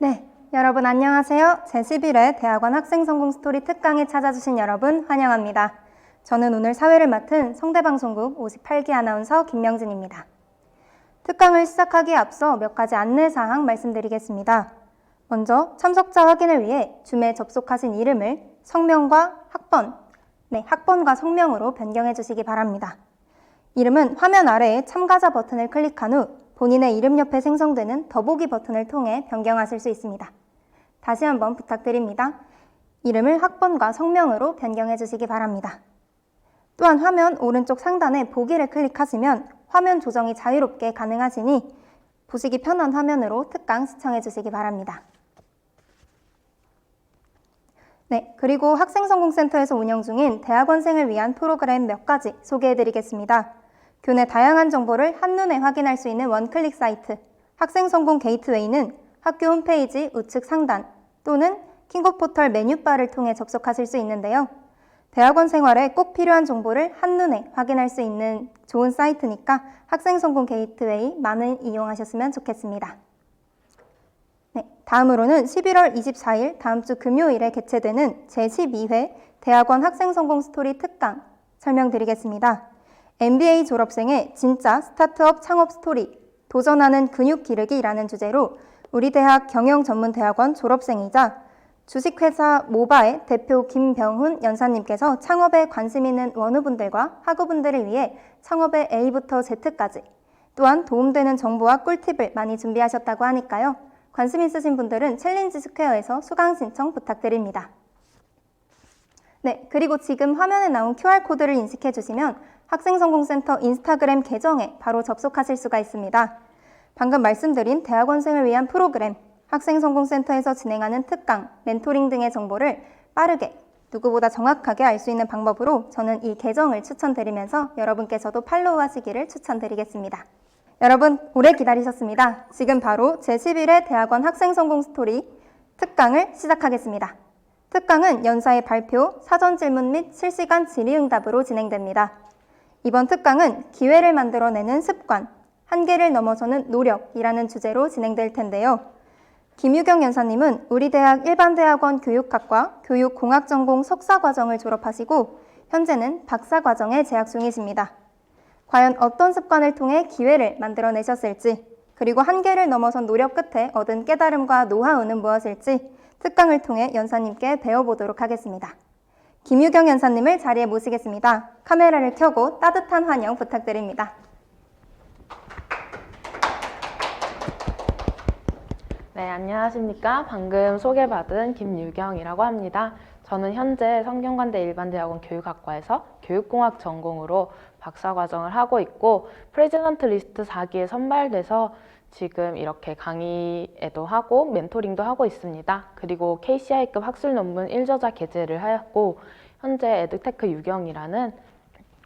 네, 여러분 안녕하세요. 제11회 대학원 학생성공 스토리 특강에 찾아주신 여러분 환영합니다. 저는 오늘 사회를 맡은 성대방송국 58기 아나운서 김명진입니다. 특강을 시작하기에 앞서 몇 가지 안내사항 말씀드리겠습니다. 먼저 참석자 확인을 위해 줌에 접속하신 이름을 성명과 학번과 성명으로 변경해 주시기 바랍니다. 이름은 화면 아래에 참가자 버튼을 클릭한 후 본인의 이름 옆에 생성되는 더보기 버튼을 통해 변경하실 수 있습니다. 다시 한번 부탁드립니다. 이름을 학번과 성명으로 변경해 주시기 바랍니다. 또한 화면 오른쪽 상단에 보기를 클릭하시면 화면 조정이 자유롭게 가능하시니 보시기 편한 화면으로 특강 시청해 주시기 바랍니다. 네, 그리고 학생성공센터에서 운영 중인 대학원생을 위한 프로그램 몇 가지 소개해 드리겠습니다. 교내 다양한 정보를 한눈에 확인할 수 있는 원클릭 사이트 학생성공 게이트웨이는 학교 홈페이지 우측 상단 또는 킹고포털 메뉴바를 통해 접속하실 수 있는데요. 대학원 생활에 꼭 필요한 정보를 한눈에 확인할 수 있는 좋은 사이트니까 학생성공 게이트웨이 많이 이용하셨으면 좋겠습니다. 네, 다음으로는 11월 24일 다음 주 금요일에 개최되는 제12회 대학원 학생성공 스토리 특강 설명드리겠습니다. MBA 졸업생의 진짜 스타트업 창업 스토리, 도전하는 근육 기르기라는 주제로 우리 대학 경영전문대학원 졸업생이자 주식회사 모바의 대표 김병훈 연사님께서 창업에 관심 있는 원우분들과 학우분들을 위해 창업의 A부터 Z까지 또한 도움되는 정보와 꿀팁을 많이 준비하셨다고 하니까요. 관심 있으신 분들은 챌린지 스퀘어에서 수강 신청 부탁드립니다. 네, 그리고 지금 화면에 나온 QR코드를 인식해 주시면 학생성공센터 인스타그램 계정에 바로 접속하실 수가 있습니다. 방금 말씀드린 대학원생을 위한 프로그램, 학생성공센터에서 진행하는 특강, 멘토링 등의 정보를 빠르게 누구보다 정확하게 알 수 있는 방법으로 저는 이 계정을 추천드리면서 여러분께서도 팔로우하시기를 추천드리겠습니다. 여러분 오래 기다리셨습니다. 지금 바로 제11회 대학원 학생성공 스토리 특강을 시작하겠습니다. 특강은 연사의 발표, 사전 질문 및 실시간 질의응답으로 진행됩니다. 이번 특강은 기회를 만들어내는 습관, 한계를 넘어서는 노력이라는 주제로 진행될 텐데요. 김유경 연사님은 우리 대학 일반대학원 교육학과 교육공학 전공 석사과정을 졸업하시고 현재는 박사과정에 재학 중이십니다. 과연 어떤 습관을 통해 기회를 만들어내셨을지 그리고 한계를 넘어선 노력 끝에 얻은 깨달음과 노하우는 무엇일지 특강을 통해 연사님께 배워보도록 하겠습니다. 김유경 연사님을 자리에 모시겠습니다. 카메라를 켜고 따뜻한 환영 부탁드립니다. 네, 안녕하십니까. 방금 소개받은 김유경이라고 합니다. 저는 현재 성균관대 일반대학원 교육학과에서 교육공학 전공으로 박사과정을 하고 있고 프레지던트 리스트 4기에 선발돼서 지금 이렇게 강의에도 하고 멘토링도 하고 있습니다. 그리고 KCI급 학술 논문 1저자 게재를 하였고 현재 에듀테크 유경이라는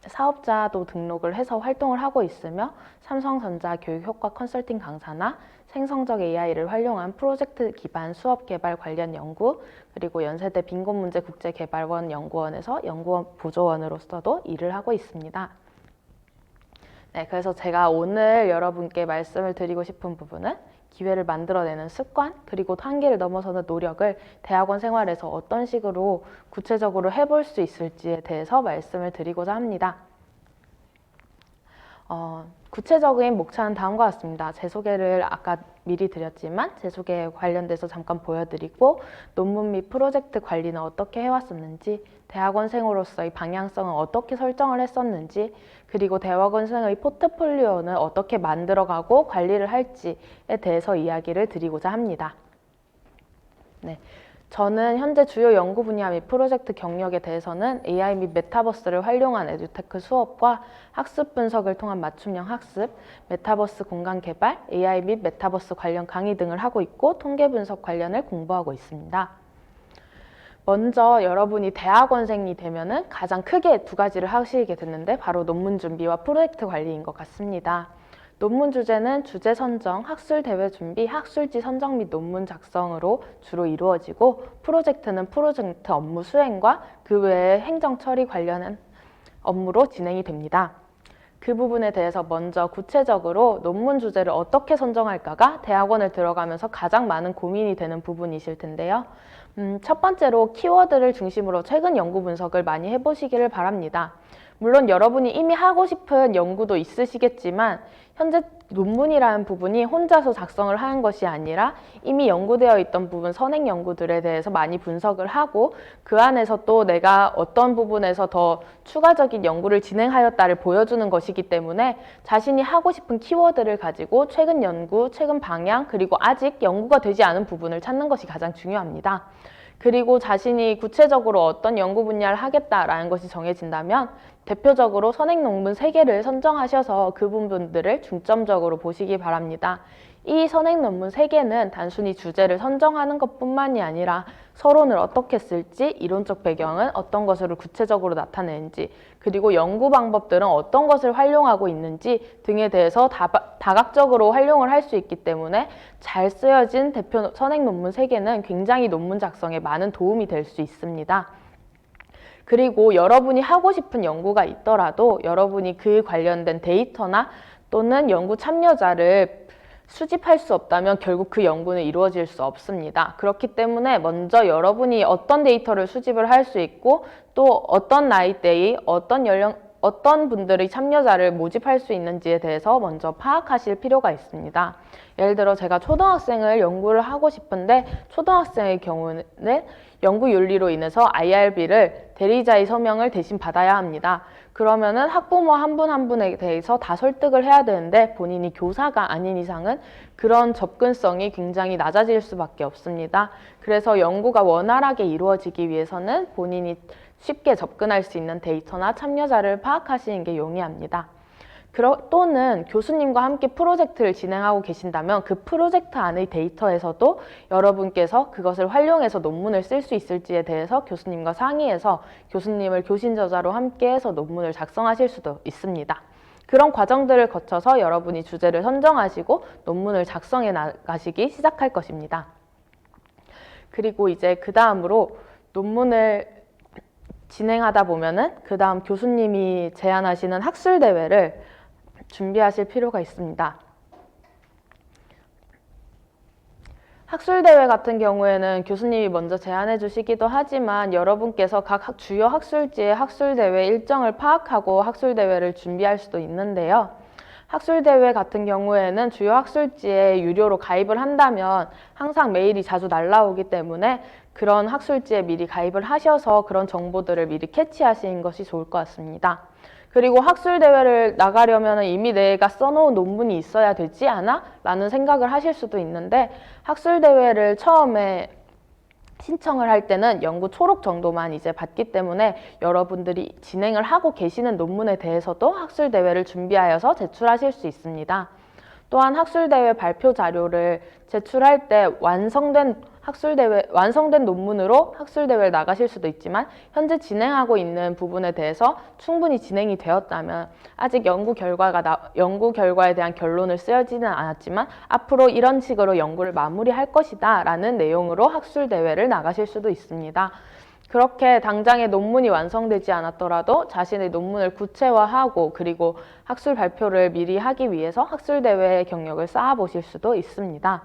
사업자도 등록을 해서 활동을 하고 있으며 삼성전자 교육효과 컨설팅 강사나 생성적 AI를 활용한 프로젝트 기반 수업 개발 관련 연구 그리고 연세대 빈곤문제 국제개발원 연구원에서 연구원 보조원으로서도 일을 하고 있습니다. 네, 그래서 제가 오늘 여러분께 말씀을 드리고 싶은 부분은 기회를 만들어내는 습관 그리고 한계를 넘어서는 노력을 대학원 생활에서 어떤 식으로 구체적으로 해볼 수 있을지에 대해서 말씀을 드리고자 합니다. 구체적인 목차는 다음과 같습니다. 제 소개를 아까 미리 드렸지만 제 소개에 관련돼서 잠깐 보여드리고 논문 및 프로젝트 관리는 어떻게 해왔었는지 대학원생으로서의 방향성은 어떻게 설정을 했었는지 그리고 대학원생의 포트폴리오는 어떻게 만들어가고 관리를 할지에 대해서 이야기를 드리고자 합니다. 네. 저는 현재 주요 연구 분야 및 프로젝트 경력에 대해서는 AI 및 메타버스를 활용한 에듀테크 수업과 학습 분석을 통한 맞춤형 학습, 메타버스 공간 개발, AI 및 메타버스 관련 강의 등을 하고 있고 통계 분석 관련을 공부하고 있습니다. 먼저 여러분이 대학원생이 되면은 가장 크게 두 가지를 하시게 됐는데 바로 논문 준비와 프로젝트 관리인 것 같습니다. 논문 주제는 주제 선정, 학술 대회 준비, 학술지 선정 및 논문 작성으로 주로 이루어지고 프로젝트는 프로젝트 업무 수행과 그 외에 행정 처리 관련한 업무로 진행이 됩니다. 그 부분에 대해서 먼저 구체적으로 논문 주제를 어떻게 선정할까가 대학원을 들어가면서 가장 많은 고민이 되는 부분이실 텐데요. 첫 번째로 키워드를 중심으로 최근 연구 분석을 많이 해보시기를 바랍니다. 물론 여러분이 이미 하고 싶은 연구도 있으시겠지만 현재 논문이라는 부분이 혼자서 작성을 하는 것이 아니라 이미 연구되어 있던 부분, 선행 연구들에 대해서 많이 분석을 하고 그 안에서 또 내가 어떤 부분에서 더 추가적인 연구를 진행하였다를 보여주는 것이기 때문에 자신이 하고 싶은 키워드를 가지고 최근 연구, 최근 방향, 그리고 아직 연구가 되지 않은 부분을 찾는 것이 가장 중요합니다. 그리고 자신이 구체적으로 어떤 연구 분야를 하겠다라는 것이 정해진다면 대표적으로 선행 논문 3개를 선정하셔서 그 부분들을 중점적으로 보시기 바랍니다. 이 선행 논문 3개는 단순히 주제를 선정하는 것뿐만이 아니라 서론을 어떻게 쓸지, 이론적 배경은 어떤 것으로 구체적으로 나타내는지, 그리고 연구 방법들은 어떤 것을 활용하고 있는지 등에 대해서 다각적으로 활용을 할 수 있기 때문에 잘 쓰여진 대표 선행 논문 3개는 굉장히 논문 작성에 많은 도움이 될 수 있습니다. 그리고 여러분이 하고 싶은 연구가 있더라도 여러분이 그 관련된 데이터나 또는 연구 참여자를 수집할 수 없다면 결국 그 연구는 이루어질 수 없습니다. 그렇기 때문에 먼저 여러분이 어떤 데이터를 수집을 할 수 있고 또 어떤 나이대의 어떤 분들의 참여자를 모집할 수 있는지에 대해서 먼저 파악하실 필요가 있습니다. 예를 들어 제가 초등학생을 연구를 하고 싶은데 초등학생의 경우는 연구 윤리로 인해서 IRB를 대리자의 서명을 대신 받아야 합니다. 그러면은 학부모 한 분 한 분에 대해서 다 설득을 해야 되는데 본인이 교사가 아닌 이상은 그런 접근성이 굉장히 낮아질 수밖에 없습니다. 그래서 연구가 원활하게 이루어지기 위해서는 본인이 쉽게 접근할 수 있는 데이터나 참여자를 파악하시는 게 용이합니다. 또는 교수님과 함께 프로젝트를 진행하고 계신다면 그 프로젝트 안의 데이터에서도 여러분께서 그것을 활용해서 논문을 쓸 수 있을지에 대해서 교수님과 상의해서 교수님을 교신 저자로 함께해서 논문을 작성하실 수도 있습니다. 그런 과정들을 거쳐서 여러분이 주제를 선정하시고 논문을 작성해 나가시기 시작할 것입니다. 그리고 이제 그 다음으로 논문을 진행하다 보면은 그 다음 교수님이 제안하시는 학술대회를 준비하실 필요가 있습니다. 학술대회 같은 경우에는 교수님이 먼저 제안해 주시기도 하지만 여러분께서 각 주요 학술지의 학술대회 일정을 파악하고 학술대회를 준비할 수도 있는데요. 학술대회 같은 경우에는 주요 학술지에 유료로 가입을 한다면 항상 메일이 자주 날라오기 때문에 그런 학술지에 미리 가입을 하셔서 그런 정보들을 미리 캐치하시는 것이 좋을 것 같습니다. 그리고 학술대회를 나가려면 이미 내가 써놓은 논문이 있어야 되지 않아? 라는 생각을 하실 수도 있는데 학술대회를 처음에 신청을 할 때는 연구 초록 정도만 이제 받기 때문에 여러분들이 진행을 하고 계시는 논문에 대해서도 학술대회를 준비하여서 제출하실 수 있습니다. 또한 학술대회 발표 자료를 제출할 때 완성된 논문으로 학술대회를 나가실 수도 있지만 현재 진행하고 있는 부분에 대해서 충분히 진행이 되었다면 아직 연구 결과에 대한 결론을 쓰여지는 않았지만 앞으로 이런 식으로 연구를 마무리할 것이다 라는 내용으로 학술대회를 나가실 수도 있습니다. 그렇게 당장의 논문이 완성되지 않았더라도 자신의 논문을 구체화하고 그리고 학술 발표를 미리 하기 위해서 학술대회 경력을 쌓아보실 수도 있습니다.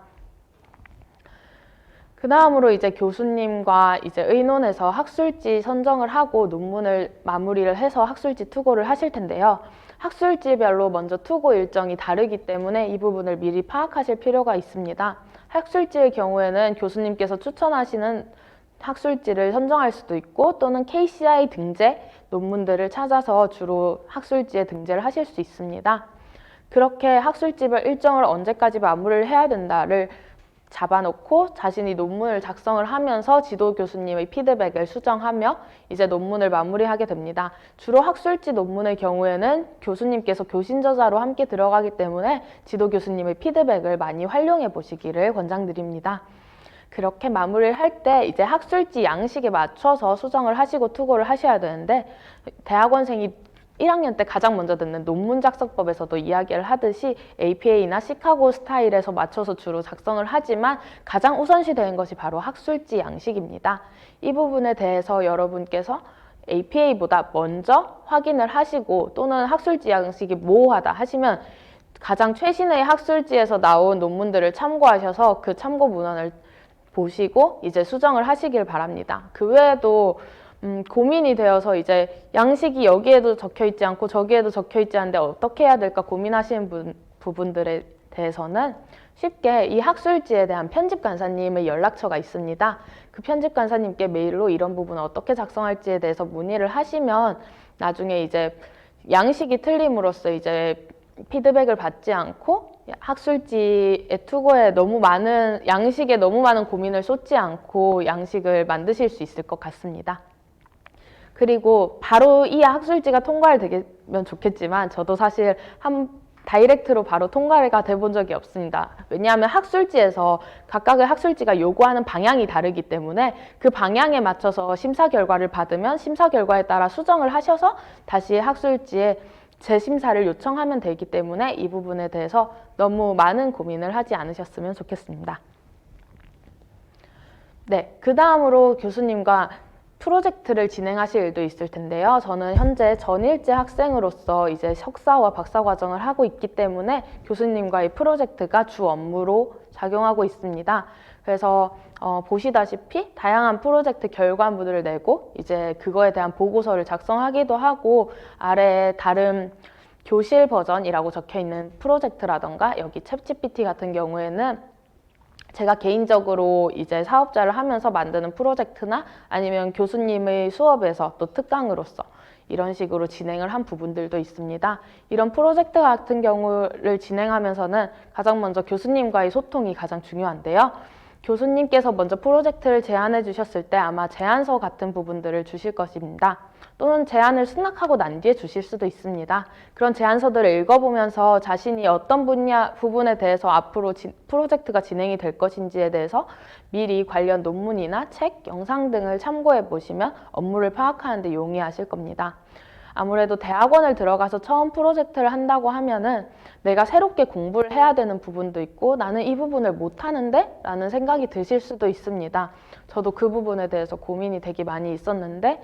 그 다음으로 이제 교수님과 이제 의논해서 학술지 선정을 하고 논문을 마무리를 해서 학술지 투고를 하실 텐데요. 학술지별로 먼저 투고 일정이 다르기 때문에 이 부분을 미리 파악하실 필요가 있습니다. 학술지의 경우에는 교수님께서 추천하시는 학술지를 선정할 수도 있고 또는 KCI 등재 논문들을 찾아서 주로 학술지에 등재를 하실 수 있습니다. 그렇게 학술지별 일정을 언제까지 마무리를 해야 된다를 잡아놓고 자신이 논문을 작성을 하면서 지도 교수님의 피드백을 수정하며 이제 논문을 마무리하게 됩니다. 주로 학술지 논문의 경우에는 교수님께서 교신 저자로 함께 들어가기 때문에 지도 교수님의 피드백을 많이 활용해 보시기를 권장드립니다. 그렇게 마무리를 할 때 이제 학술지 양식에 맞춰서 수정을 하시고 투고를 하셔야 되는데 대학원생이 1학년 때 가장 먼저 듣는 논문 작성법에서도 이야기를 하듯이 APA나 시카고 스타일에서 맞춰서 주로 작성을 하지만 가장 우선시 되는 것이 바로 학술지 양식입니다. 이 부분에 대해서 여러분께서 APA보다 먼저 확인을 하시고 또는 학술지 양식이 모호하다 하시면 가장 최신의 학술지에서 나온 논문들을 참고하셔서 그 참고 문헌을 보시고 이제 수정을 하시길 바랍니다. 그 외에도 고민이 되어서 이제 양식이 여기에도 적혀 있지 않고 저기에도 적혀 있지 않은데 어떻게 해야 될까 고민하시는 부분들에 대해서는 쉽게 이 학술지에 대한 편집 간사님의 연락처가 있습니다. 그 편집 간사님께 메일로 이런 부분을 어떻게 작성할지에 대해서 문의를 하시면 나중에 이제 양식이 틀림으로써 이제 피드백을 받지 않고 학술지의 투고에 너무 많은 양식에 너무 많은 고민을 쏟지 않고 양식을 만드실 수 있을 것 같습니다. 그리고 바로 이 학술지가 통과를 되면 좋겠지만 저도 사실 다이렉트로 바로 통과가 돼본 적이 없습니다. 왜냐하면 학술지에서 각각의 학술지가 요구하는 방향이 다르기 때문에 그 방향에 맞춰서 심사 결과를 받으면 심사 결과에 따라 수정을 하셔서 다시 학술지에 재심사를 요청하면 되기 때문에 이 부분에 대해서 너무 많은 고민을 하지 않으셨으면 좋겠습니다. 네, 그 다음으로 교수님과 프로젝트를 진행하실 일도 있을 텐데요. 저는 현재 전일제 학생으로서 이제 석사와 박사 과정을 하고 있기 때문에 교수님과의 프로젝트가 주 업무로 작용하고 있습니다. 그래서 보시다시피 다양한 프로젝트 결과물을 내고 이제 그거에 대한 보고서를 작성하기도 하고 아래에 다른 교실 버전이라고 적혀 있는 프로젝트라던가 여기 챗GPT 같은 경우에는 제가 개인적으로 이제 사업자를 하면서 만드는 프로젝트나 아니면 교수님의 수업에서 또 특강으로서 이런 식으로 진행을 한 부분들도 있습니다. 이런 프로젝트 같은 경우를 진행하면서는 가장 먼저 교수님과의 소통이 가장 중요한데요. 교수님께서 먼저 프로젝트를 제안해 주셨을 때 아마 제안서 같은 부분들을 주실 것입니다. 또는 제안을 수락하고 난 뒤에 주실 수도 있습니다. 그런 제안서들을 읽어보면서 자신이 어떤 부분에 대해서 앞으로 프로젝트가 진행이 될 것인지에 대해서 미리 관련 논문이나 책, 영상 등을 참고해 보시면 업무를 파악하는 데 용이하실 겁니다. 아무래도 대학원을 들어가서 처음 프로젝트를 한다고 하면은 내가 새롭게 공부를 해야 되는 부분도 있고 나는 이 부분을 못하는데? 라는 생각이 드실 수도 있습니다. 저도 그 부분에 대해서 고민이 되게 많이 있었는데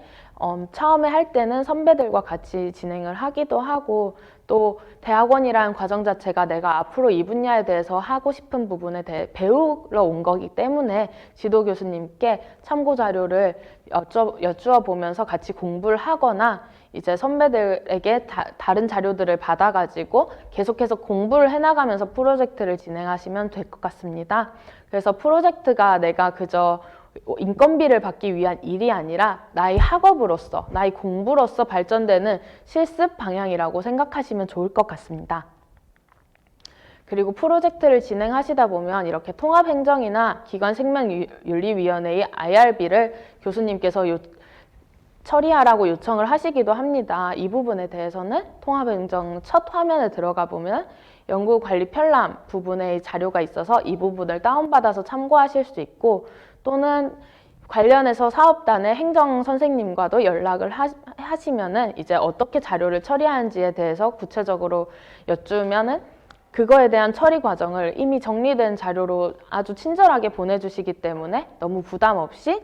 처음에 할 때는 선배들과 같이 진행을 하기도 하고 또 대학원이라는 과정 자체가 내가 앞으로 이 분야에 대해서 하고 싶은 부분에 대해 배우러 온 거기 때문에 지도 교수님께 참고 자료를 여쭈어 보면서 같이 공부를 하거나 이제 선배들에게 다른 자료들을 받아가지고 계속해서 공부를 해나가면서 프로젝트를 진행하시면 될 것 같습니다. 그래서 프로젝트가 내가 그저 인건비를 받기 위한 일이 아니라 나의 학업으로서, 나의 공부로서 발전되는 실습 방향이라고 생각하시면 좋을 것 같습니다. 그리고 프로젝트를 진행하시다 보면 이렇게 통합행정이나 기관생명윤리위원회의 IRB를 교수님께서 처리하라고 요청을 하시기도 합니다. 이 부분에 대해서는 통합행정 첫 화면에 들어가 보면 연구관리 편람 부분의 자료가 있어서 이 부분을 다운받아서 참고하실 수 있고 또는 관련해서 사업단의 행정 선생님과도 연락을 하시면은 이제 어떻게 자료를 처리하는지에 대해서 구체적으로 여쭈면은 그거에 대한 처리 과정을 이미 정리된 자료로 아주 친절하게 보내주시기 때문에 너무 부담 없이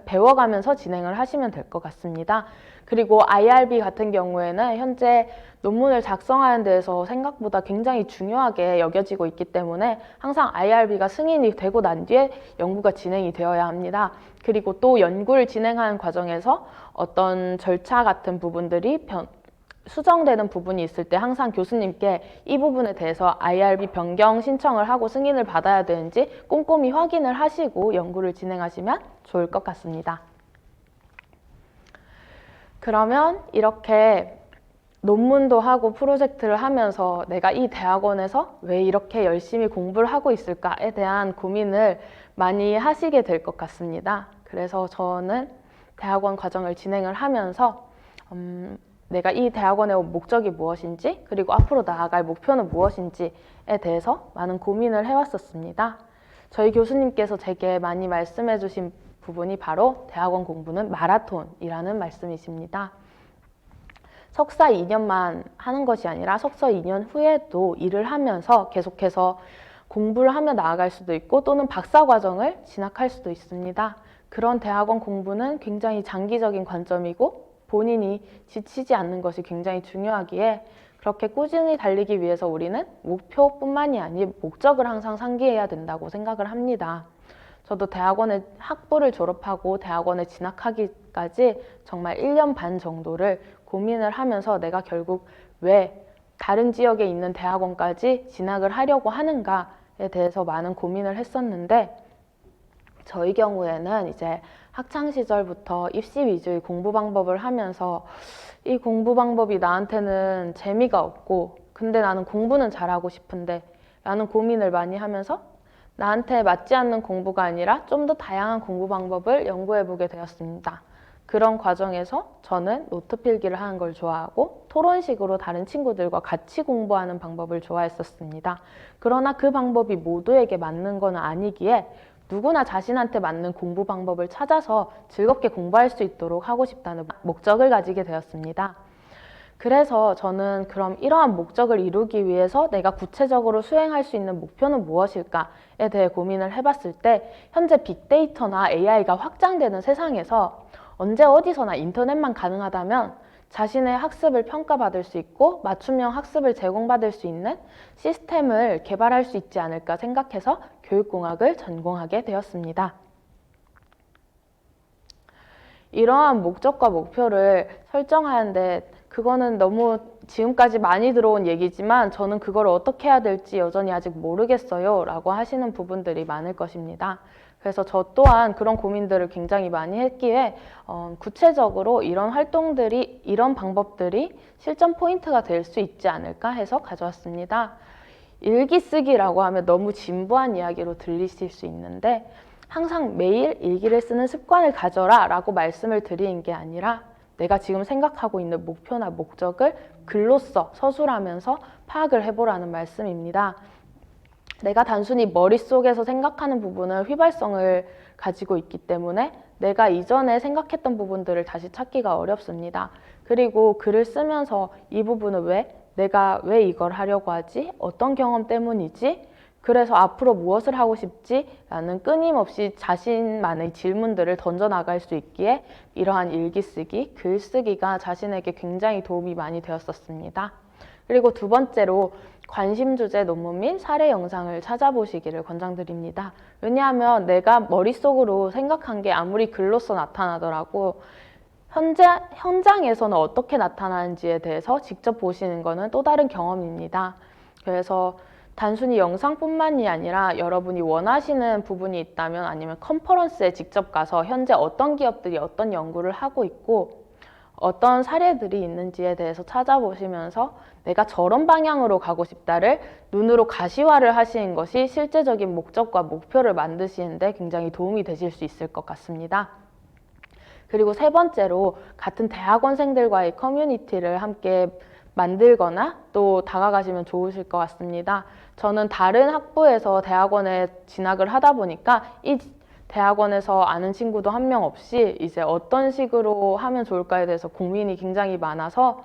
배워가면서 진행을 하시면 될 것 같습니다. 그리고 IRB 같은 경우에는 현재 논문을 작성하는 데에서 생각보다 굉장히 중요하게 여겨지고 있기 때문에 항상 IRB가 승인이 되고 난 뒤에 연구가 진행이 되어야 합니다. 그리고 또 연구를 진행하는 과정에서 어떤 절차 같은 부분들이 수정되는 부분이 있을 때 항상 교수님께 이 부분에 대해서 IRB 변경 신청을 하고 승인을 받아야 되는지 꼼꼼히 확인을 하시고 연구를 진행하시면 좋을 것 같습니다. 그러면 이렇게 논문도 하고 프로젝트를 하면서 내가 이 대학원에서 왜 이렇게 열심히 공부를 하고 있을까에 대한 고민을 많이 하시게 될 것 같습니다. 그래서 저는 대학원 과정을 진행을 하면서 내가 이 대학원에 온 목적이 무엇인지 그리고 앞으로 나아갈 목표는 무엇인지에 대해서 많은 고민을 해왔었습니다. 저희 교수님께서 제게 많이 말씀해 주신 부분이 바로 대학원 공부는 마라톤이라는 말씀이십니다. 석사 2년만 하는 것이 아니라 석사 2년 후에도 일을 하면서 계속해서 공부를 하며 나아갈 수도 있고 또는 박사 과정을 진학할 수도 있습니다. 그런 대학원 공부는 굉장히 장기적인 관점이고 본인이 지치지 않는 것이 굉장히 중요하기에 그렇게 꾸준히 달리기 위해서 우리는 목표뿐만이 아닌 목적을 항상 상기해야 된다고 생각을 합니다. 저도 대학원에 학부를 졸업하고 대학원에 진학하기까지 정말 1년 반 정도를 고민을 하면서 내가 결국 왜 다른 지역에 있는 대학원까지 진학을 하려고 하는가에 대해서 많은 고민을 했었는데, 저희 경우에는 이제 학창 시절부터 입시 위주의 공부 방법을 하면서 이 공부 방법이 나한테는 재미가 없고, 근데 나는 공부는 잘하고 싶은데 라는 고민을 많이 하면서 나한테 맞지 않는 공부가 아니라 좀 더 다양한 공부 방법을 연구해 보게 되었습니다. 그런 과정에서 저는 노트 필기를 하는 걸 좋아하고 토론식으로 다른 친구들과 같이 공부하는 방법을 좋아했었습니다. 그러나 그 방법이 모두에게 맞는 건 아니기에 누구나 자신한테 맞는 공부 방법을 찾아서 즐겁게 공부할 수 있도록 하고 싶다는 목적을 가지게 되었습니다. 그래서 저는 그럼 이러한 목적을 이루기 위해서 내가 구체적으로 수행할 수 있는 목표는 무엇일까에 대해 고민을 해봤을 때, 현재 빅데이터나 AI가 확장되는 세상에서 언제 어디서나 인터넷만 가능하다면 자신의 학습을 평가받을 수 있고 맞춤형 학습을 제공받을 수 있는 시스템을 개발할 수 있지 않을까 생각해서 교육공학을 전공하게 되었습니다. 이러한 목적과 목표를 설정하는데 그거는 너무 지금까지 많이 들어온 얘기지만 저는 그걸 어떻게 해야 될지 여전히 아직 모르겠어요 라고 하시는 부분들이 많을 것입니다. 그래서 저 또한 그런 고민들을 굉장히 많이 했기에 구체적으로 이런 활동들이, 이런 방법들이 실전 포인트가 될 수 있지 않을까 해서 가져왔습니다. 일기 쓰기라고 하면 너무 진부한 이야기로 들리실 수 있는데, 항상 매일 일기를 쓰는 습관을 가져라 라고 말씀을 드리는 게 아니라 내가 지금 생각하고 있는 목표나 목적을 글로써 서술하면서 파악을 해보라는 말씀입니다. 내가 단순히 머릿속에서 생각하는 부분은 휘발성을 가지고 있기 때문에 내가 이전에 생각했던 부분들을 다시 찾기가 어렵습니다. 그리고 글을 쓰면서 이 부분은 내가 왜 이걸 하려고 하지? 어떤 경험 때문이지? 그래서 앞으로 무엇을 하고 싶지? 라는 끊임없이 자신만의 질문들을 던져나갈 수 있기에 이러한 일기 쓰기, 글 쓰기가 자신에게 굉장히 도움이 많이 되었었습니다. 그리고 두 번째로 관심 주제 논문 및 사례 영상을 찾아보시기를 권장드립니다. 왜냐하면 내가 머릿속으로 생각한 게 아무리 글로써 나타나더라도 현장에서는 어떻게 나타나는지에 대해서 직접 보시는 것은 또 다른 경험입니다. 그래서 단순히 영상뿐만이 아니라 여러분이 원하시는 부분이 있다면 아니면 컨퍼런스에 직접 가서 현재 어떤 기업들이 어떤 연구를 하고 있고 어떤 사례들이 있는지에 대해서 찾아보시면서 내가 저런 방향으로 가고 싶다를 눈으로 가시화를 하시는 것이 실제적인 목적과 목표를 만드시는데 굉장히 도움이 되실 수 있을 것 같습니다. 그리고 세 번째로 같은 대학원생들과의 커뮤니티를 함께 만들거나 또 다가가시면 좋으실 것 같습니다. 저는 다른 학부에서 대학원에 진학을 하다 보니까 이 대학원에서 아는 친구도 한 명 없이 이제 어떤 식으로 하면 좋을까에 대해서 고민이 굉장히 많아서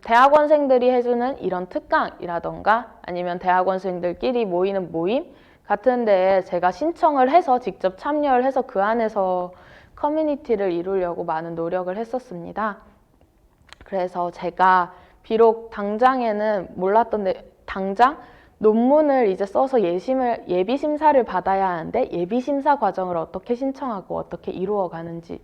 대학원생들이 해주는 이런 특강이라던가 아니면 대학원생들끼리 모이는 모임 같은 데에 제가 신청을 해서 직접 참여를 해서 그 안에서 커뮤니티를 이루려고 많은 노력을 했었습니다. 그래서 제가 비록 당장에는 몰랐던데 당장 논문을 이제 써서 예비 심사를 받아야 하는데 예비 심사 과정을 어떻게 신청하고 어떻게 이루어 가는지에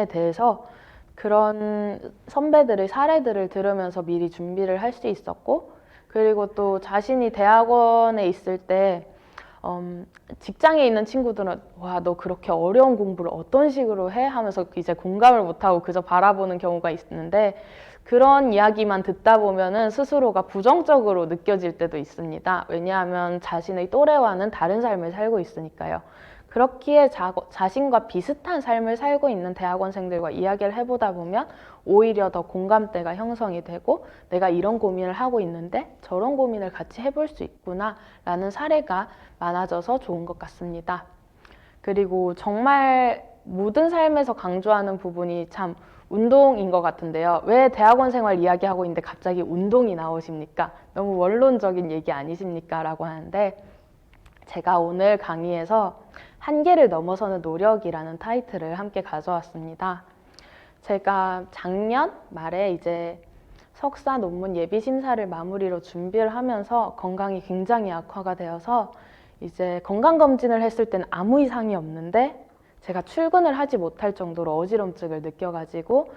대해서 그런 선배들의 사례들을 들으면서 미리 준비를 할 수 있었고, 그리고 또 자신이 대학원에 있을 때 직장에 있는 친구들은 와, 너 그렇게 어려운 공부를 어떤 식으로 해? 하면서 이제 공감을 못하고 그저 바라보는 경우가 있는데, 그런 이야기만 듣다 보면은 스스로가 부정적으로 느껴질 때도 있습니다. 왜냐하면 자신의 또래와는 다른 삶을 살고 있으니까요. 그렇기에 자신과 비슷한 삶을 살고 있는 대학원생들과 이야기를 해보다 보면 오히려 더 공감대가 형성이 되고 내가 이런 고민을 하고 있는데 저런 고민을 같이 해볼 수 있구나 라는 사례가 많아져서 좋은 것 같습니다. 그리고 정말 모든 삶에서 강조하는 부분이 참 운동인 것 같은데요. 왜 대학원 생활 이야기하고 있는데 갑자기 운동이 나오십니까? 너무 원론적인 얘기 아니십니까? 라고 하는데, 제가 오늘 강의에서 한계를 넘어서는 노력이라는 타이틀을 함께 가져왔습니다. 제가 작년 말에 이제 석사 논문 예비 심사를 마무리로 준비를 하면서 건강이 굉장히 악화가 되어서 이제 건강검진을 했을 때는 아무 이상이 없는데 제가 출근을 하지 못할 정도로 어지럼증을 느껴가지고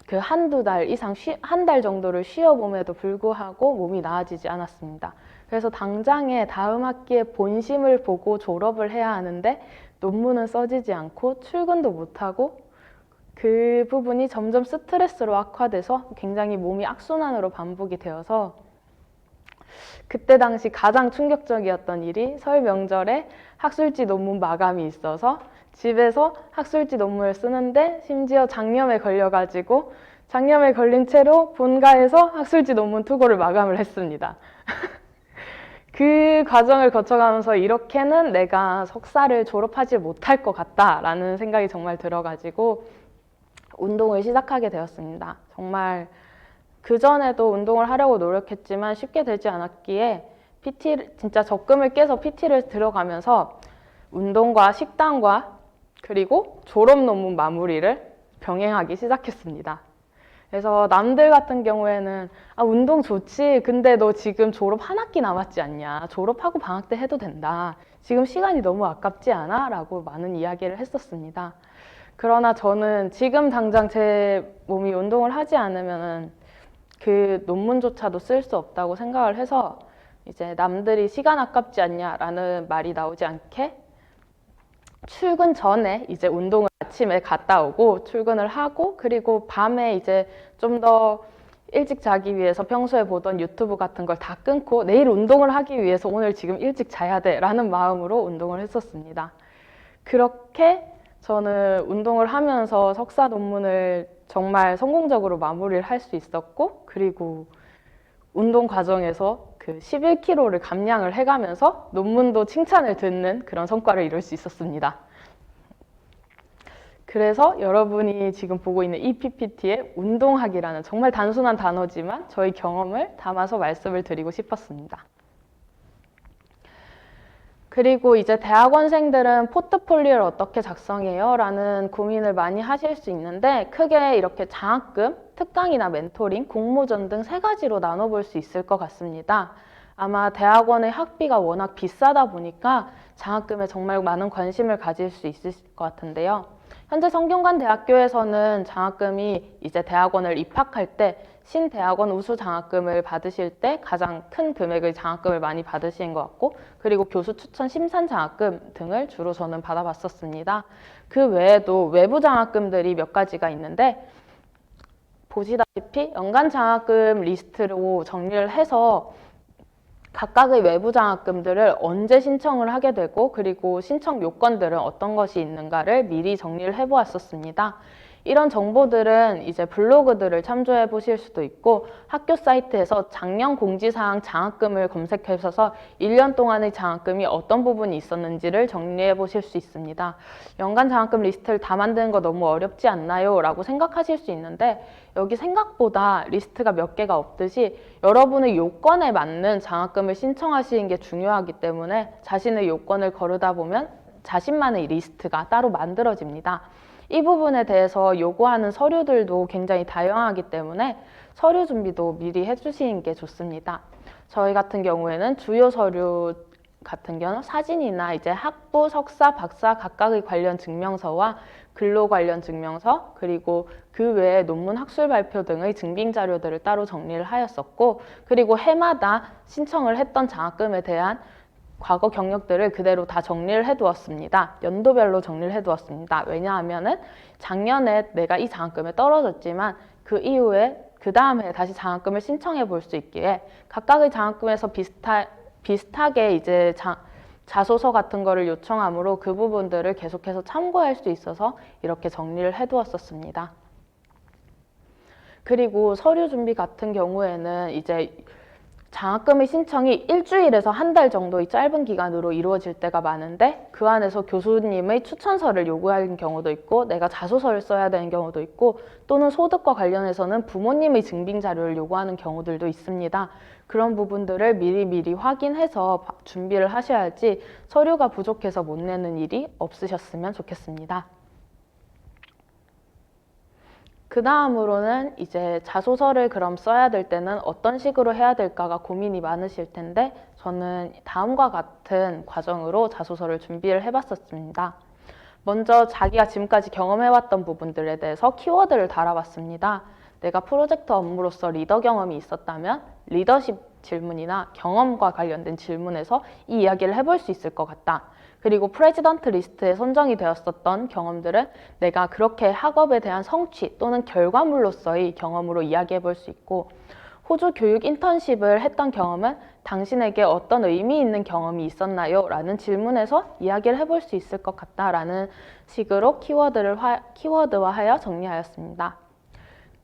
그 한두 달 이상 한 달 정도를 쉬어봄에도 불구하고 몸이 나아지지 않았습니다. 그래서 당장에 다음 학기에 본심을 보고 졸업을 해야 하는데 논문은 써지지 않고 출근도 못하고 그 부분이 점점 스트레스로 악화돼서 굉장히 몸이 악순환으로 반복이 되어서 그때 당시 가장 충격적이었던 일이 설 명절에 학술지 논문 마감이 있어서 집에서 학술지 논문을 쓰는데 심지어 장염에 걸려가지고 장염에 걸린 채로 본가에서 학술지 논문 투고를 마감을 했습니다. 그 과정을 거쳐가면서 이렇게는 내가 석사를 졸업하지 못할 것 같다라는 생각이 정말 들어가지고 운동을 시작하게 되었습니다. 정말 그전에도 운동을 하려고 노력했지만 쉽게 되지 않았기에 진짜 적금을 깨서 PT를 들어가면서 운동과 식단과 그리고 졸업 논문 마무리를 병행하기 시작했습니다. 그래서 남들 같은 경우에는 운동 좋지. 근데 너 지금 졸업 한 학기 남았지 않냐. 졸업하고 방학 때 해도 된다. 지금 시간이 너무 아깝지 않아? 라고 많은 이야기를 했었습니다. 그러나 저는 지금 당장 제 몸이 운동을 하지 않으면 그 논문조차도 쓸 수 없다고 생각을 해서 이제 남들이 시간 아깝지 않냐라는 말이 나오지 않게 출근 전에 이제 운동을 아침에 갔다 오고 출근을 하고 그리고 밤에 이제 좀 더 일찍 자기 위해서 평소에 보던 유튜브 같은 걸 다 끊고 내일 운동을 하기 위해서 오늘 지금 일찍 자야 돼 라는 마음으로 운동을 했었습니다. 그렇게 저는 운동을 하면서 석사 논문을 정말 성공적으로 마무리를 할 수 있었고 그리고 운동 과정에서 그 11kg를 감량을 해가면서 논문도 칭찬을 듣는 그런 성과를 이룰 수 있었습니다. 그래서 여러분이 지금 보고 있는 이 PPT에 운동학이라는 정말 단순한 단어지만 저희 경험을 담아서 말씀을 드리고 싶었습니다. 그리고 이제 대학원생들은 포트폴리오를 어떻게 작성해요? 라는 고민을 많이 하실 수 있는데 크게 이렇게 장학금, 특강이나 멘토링, 공모전 등 세 가지로 나눠볼 수 있을 것 같습니다. 아마 대학원의 학비가 워낙 비싸다 보니까 장학금에 정말 많은 관심을 가질 수 있을 것 같은데요. 현재 성균관대학교에서는 장학금이 이제 대학원을 입학할 때 신대학원 우수 장학금을 받으실 때 가장 큰 금액의 장학금을 많이 받으신 것 같고 그리고 교수 추천 심산 장학금 등을 주로 저는 받아봤었습니다. 그 외에도 외부 장학금들이 몇 가지가 있는데 보시다시피 연간 장학금 리스트로 정리를 해서 각각의 외부 장학금들을 언제 신청을 하게 되고 그리고 신청 요건들은 어떤 것이 있는가를 미리 정리를 해보았었습니다. 이런 정보들은 이제 블로그들을 참조해 보실 수도 있고 학교 사이트에서 작년 공지사항 장학금을 검색해서 1년 동안의 장학금이 어떤 부분이 있었는지를 정리해 보실 수 있습니다. 연간 장학금 리스트를 다 만드는 거 너무 어렵지 않나요? 라고 생각하실 수 있는데 여기 생각보다 리스트가 몇 개가 없듯이 여러분의 요건에 맞는 장학금을 신청하시는 게 중요하기 때문에 자신의 요건을 거르다 보면 자신만의 리스트가 따로 만들어집니다. 이 부분에 대해서 요구하는 서류들도 굉장히 다양하기 때문에 서류 준비도 미리 해주시는 게 좋습니다. 저희 같은 경우에는 주요 서류 같은 경우 사진이나 이제 학부, 석사, 박사 각각의 관련 증명서와 근로 관련 증명서 그리고 그 외에 논문 학술 발표 등의 증빙 자료들을 따로 정리를 하였었고 그리고 해마다 신청을 했던 장학금에 대한 과거 경력들을 그대로 다 정리를 해두었습니다. 연도별로 정리를 해두었습니다. 왜냐하면은 작년에 내가 이 장학금에 떨어졌지만 그 이후에 그 다음 해에 다시 장학금을 신청해 볼 수 있기에 각각의 장학금에서 비슷하게 이제 자소서 같은 거를 요청하므로 그 부분들을 계속해서 참고할 수 있어서 이렇게 정리를 해두었었습니다. 그리고 서류 준비 같은 경우에는 이제 장학금의 신청이 일주일에서 한 달 정도의 짧은 기간으로 이루어질 때가 많은데 그 안에서 교수님의 추천서를 요구하는 경우도 있고 내가 자소서를 써야 되는 경우도 있고 또는 소득과 관련해서는 부모님의 증빙 자료를 요구하는 경우들도 있습니다. 그런 부분들을 미리 확인해서 준비를 하셔야지 서류가 부족해서 못 내는 일이 없으셨으면 좋겠습니다. 그 다음으로는 이제 자소서를 그럼 써야 될 때는 어떤 식으로 해야 될까가 고민이 많으실 텐데 저는 다음과 같은 과정으로 자소서를 준비를 해봤었습니다. 먼저 자기가 지금까지 경험해왔던 부분들에 대해서 키워드를 달아봤습니다. 내가 프로젝트 업무로서 리더 경험이 있었다면 리더십 질문이나 경험과 관련된 질문에서 이 이야기를 해볼 수 있을 것 같다. 그리고 프레지던트 리스트에 선정이 되었었던 경험들은 내가 그렇게 학업에 대한 성취 또는 결과물로서의 경험으로 이야기해 볼 수 있고, 호주 교육 인턴십을 했던 경험은 당신에게 어떤 의미 있는 경험이 있었나요? 라는 질문에서 이야기를 해볼 수 있을 것 같다라는 식으로 키워드화하여 정리하였습니다.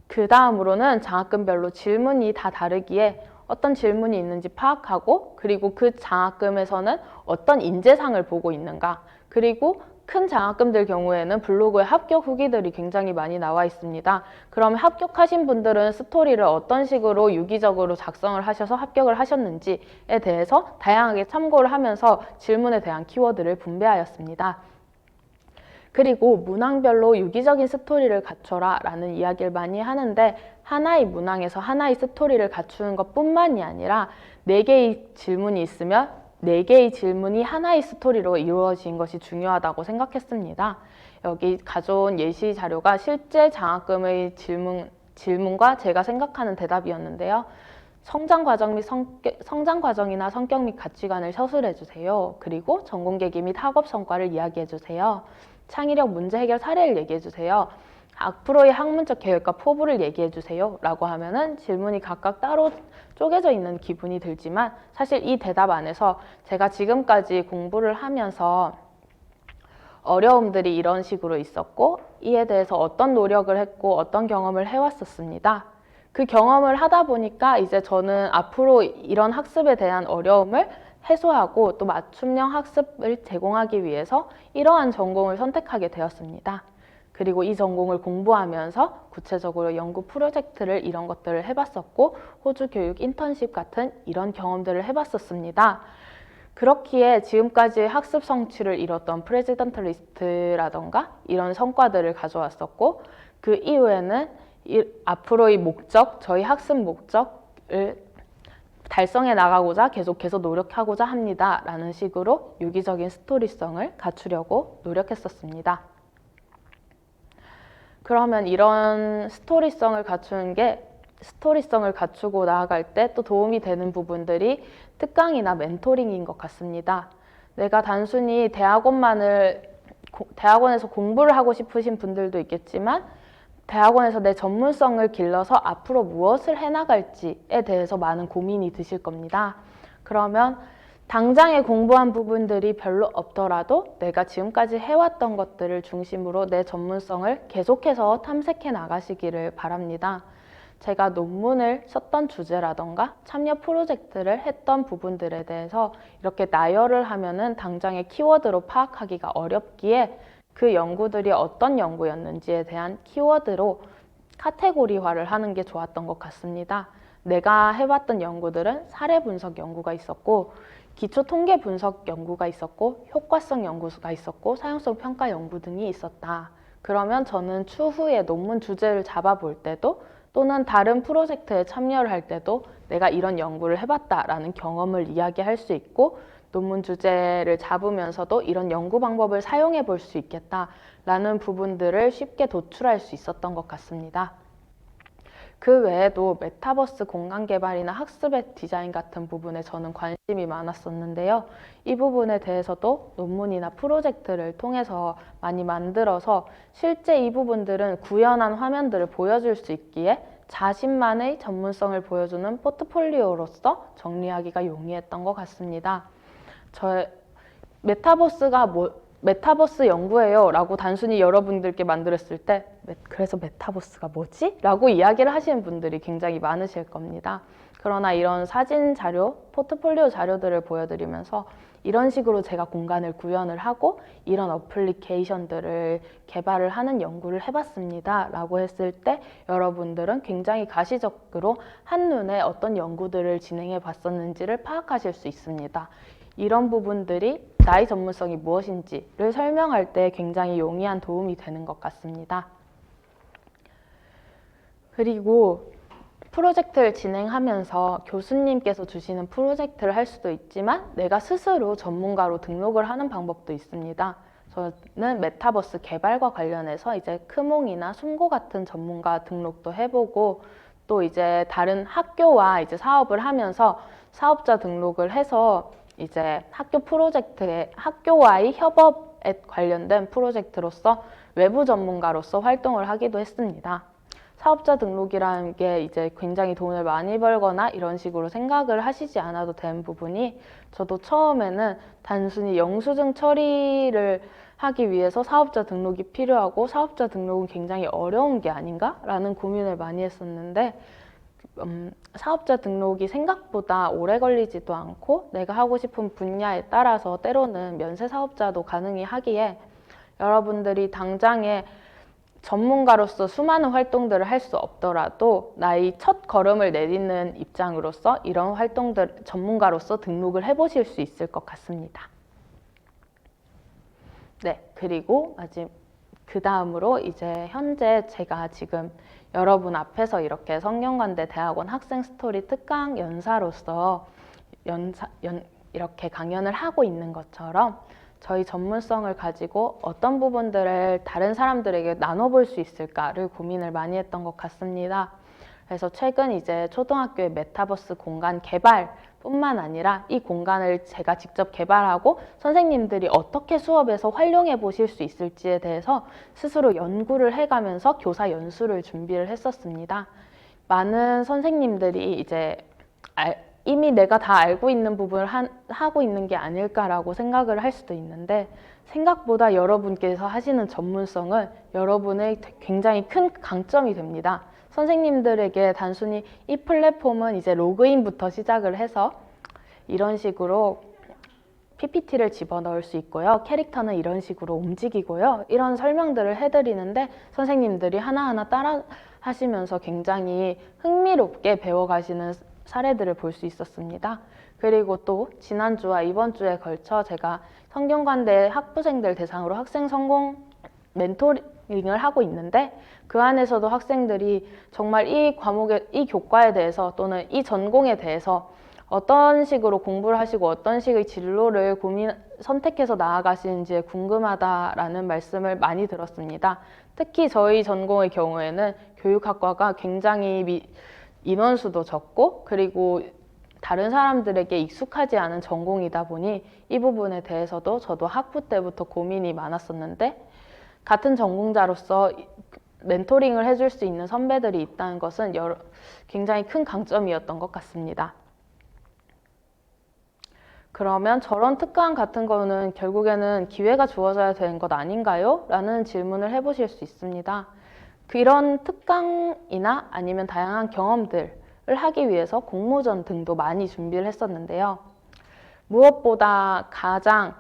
그 다음으로는 장학금별로 질문이 다 다르기에 어떤 질문이 있는지 파악하고, 그리고 그 장학금에서는 어떤 인재상을 보고 있는가, 그리고 큰 장학금들 경우에는 블로그에 합격 후기들이 굉장히 많이 나와 있습니다. 그럼 합격하신 분들은 스토리를 어떤 식으로 유기적으로 작성을 하셔서 합격을 하셨는지에 대해서 다양하게 참고를 하면서 질문에 대한 키워드를 분배하였습니다. 그리고 문항별로 유기적인 스토리를 갖춰라 라는 이야기를 많이 하는데, 하나의 문항에서 하나의 스토리를 갖추는 것 뿐만이 아니라 4개의 질문이 있으면 4개의 질문이 하나의 스토리로 이루어진 것이 중요하다고 생각했습니다. 여기 가져온 예시 자료가 실제 장학금의 질문과 제가 생각하는 대답이었는데요. 성장 과정이나 성격 및 가치관을 서술해 주세요. 그리고 전공 계기 및 학업 성과를 이야기해 주세요. 창의력 문제 해결 사례를 얘기해 주세요. 앞으로의 학문적 계획과 포부를 얘기해 주세요 라고 하면은 질문이 각각 따로 쪼개져 있는 기분이 들지만, 사실 이 대답 안에서 제가 지금까지 공부를 하면서 어려움들이 이런 식으로 있었고, 이에 대해서 어떤 노력을 했고 어떤 경험을 해왔었습니다. 그 경험을 하다 보니까 이제 저는 앞으로 이런 학습에 대한 어려움을 해소하고 또 맞춤형 학습을 제공하기 위해서 이러한 전공을 선택하게 되었습니다. 그리고 이 전공을 공부하면서 구체적으로 연구 프로젝트를 이런 것들을 해봤었고, 호주 교육 인턴십 같은 이런 경험들을 해봤었습니다. 그렇기에 지금까지 학습 성취를 이뤘던 프레지던트 리스트라던가 이런 성과들을 가져왔었고, 그 이후에는 앞으로의 목적, 저희 학습 목적을 달성해 나가고자 계속해서 노력하고자 합니다 라는 식으로 유기적인 스토리성을 갖추려고 노력했었습니다. 그러면 이런 스토리성을 갖추고 나아갈 때 또 도움이 되는 부분들이 특강이나 멘토링인 것 같습니다. 내가 단순히 대학원에서 공부를 하고 싶으신 분들도 있겠지만, 대학원에서 내 전문성을 길러서 앞으로 무엇을 해나갈지에 대해서 많은 고민이 드실 겁니다. 그러면 당장에 공부한 부분들이 별로 없더라도 내가 지금까지 해왔던 것들을 중심으로 내 전문성을 계속해서 탐색해 나가시기를 바랍니다. 제가 논문을 썼던 주제라던가 참여 프로젝트를 했던 부분들에 대해서 이렇게 나열을 하면은 당장의 키워드로 파악하기가 어렵기에 그 연구들이 어떤 연구였는지에 대한 키워드로 카테고리화를 하는 게 좋았던 것 같습니다. 내가 해봤던 연구들은 사례 분석 연구가 있었고, 기초 통계 분석 연구가 있었고, 효과성 연구가 있었고, 사용성 평가 연구 등이 있었다. 그러면 저는 추후에 논문 주제를 잡아볼 때도 또는 다른 프로젝트에 참여를 할 때도 내가 이런 연구를 해봤다라는 경험을 이야기할 수 있고, 논문 주제를 잡으면서도 이런 연구 방법을 사용해 볼 수 있겠다라는 부분들을 쉽게 도출할 수 있었던 것 같습니다. 그 외에도 메타버스 공간 개발이나 학습의 디자인 같은 부분에 저는 관심이 많았었는데요. 이 부분에 대해서도 논문이나 프로젝트를 통해서 많이 만들어서 실제 이 부분들은 구현한 화면들을 보여줄 수 있기에 자신만의 전문성을 보여주는 포트폴리오로서 정리하기가 용이했던 것 같습니다. 메타버스 연구예요 라고 단순히 여러분들께 만들었을 때 그래서 메타버스가 뭐지? 라고 이야기를 하시는 분들이 굉장히 많으실 겁니다. 그러나 이런 사진 자료, 포트폴리오 자료들을 보여드리면서 이런 식으로 제가 공간을 구현을 하고 이런 어플리케이션들을 개발을 하는 연구를 해봤습니다 라고 했을 때 여러분들은 굉장히 가시적으로 한눈에 어떤 연구들을 진행해 봤었는지를 파악하실 수 있습니다. 이런 부분들이 나의 전문성이 무엇인지를 설명할 때 굉장히 용이한 도움이 되는 것 같습니다. 그리고 프로젝트를 진행하면서 교수님께서 주시는 프로젝트를 할 수도 있지만 내가 스스로 전문가로 등록을 하는 방법도 있습니다. 저는 메타버스 개발과 관련해서 이제 크몽이나 숨고 같은 전문가 등록도 해보고 또 이제 다른 학교와 이제 사업을 하면서 사업자 등록을 해서 이제 학교 프로젝트에 학교와의 협업에 관련된 프로젝트로서 외부 전문가로서 활동을 하기도 했습니다. 사업자 등록이라는 게 이제 굉장히 돈을 많이 벌거나 이런 식으로 생각을 하시지 않아도 되는 부분이 저도 처음에는 단순히 영수증 처리를 하기 위해서 사업자 등록이 필요하고 사업자 등록은 굉장히 어려운 게 아닌가라는 고민을 많이 했었는데 사업자 등록이 생각보다 오래 걸리지도 않고 내가 하고 싶은 분야에 따라서 때로는 면세 사업자도 가능히 하기에 여러분들이 당장에 전문가로서 수많은 활동들을 할 수 없더라도 나의 첫 걸음을 내딛는 입장으로서 이런 활동들 전문가로서 등록을 해보실 수 있을 것 같습니다. 네, 그리고 그 다음으로 이제 현재 제가 지금 여러분 앞에서 이렇게 성균관대 대학원 학생 스토리 특강 연사로서 이렇게 강연을 하고 있는 것처럼 저희 전문성을 가지고 어떤 부분들을 다른 사람들에게 나눠볼 수 있을까를 고민을 많이 했던 것 같습니다. 그래서 최근 이제 초등학교의 메타버스 공간 개발뿐만 아니라 이 공간을 제가 직접 개발하고 선생님들이 어떻게 수업에서 활용해 보실 수 있을지에 대해서 스스로 연구를 해가면서 교사 연수를 준비를 했었습니다. 많은 선생님들이 이제 이미 내가 다 알고 있는 부분을 하고 있는 게 아닐까라고 생각을 할 수도 있는데 생각보다 여러분께서 하시는 전문성은 여러분의 굉장히 큰 강점이 됩니다. 선생님들에게 단순히 이 플랫폼은 이제 로그인부터 시작을 해서 이런 식으로 PPT를 집어넣을 수 있고요. 캐릭터는 이런 식으로 움직이고요. 이런 설명들을 해드리는데 선생님들이 하나하나 따라 하시면서 굉장히 흥미롭게 배워가시는 사례들을 볼 수 있었습니다. 그리고 또 지난주와 이번 주에 걸쳐 제가 성균관대 학부생들 대상으로 학생 성공 멘토링을 하고 있는데 그 안에서도 학생들이 정말 이 교과에 대해서 또는 이 전공에 대해서 어떤 식으로 공부를 하시고 어떤 식의 진로를 선택해서 나아가시는지 궁금하다라는 말씀을 많이 들었습니다. 특히 저희 전공의 경우에는 교육학과가 굉장히 인원수도 적고 그리고 다른 사람들에게 익숙하지 않은 전공이다 보니 이 부분에 대해서도 저도 학부 때부터 고민이 많았었는데 같은 전공자로서 멘토링을 해줄 수 있는 선배들이 있다는 것은 굉장히 큰 강점이었던 것 같습니다. 그러면 저런 특강 같은 거는 결국에는 기회가 주어져야 되는 것 아닌가요? 라는 질문을 해보실 수 있습니다. 이런 특강이나 아니면 다양한 경험들을 하기 위해서 공모전 등도 많이 준비를 했었는데요. 무엇보다 가장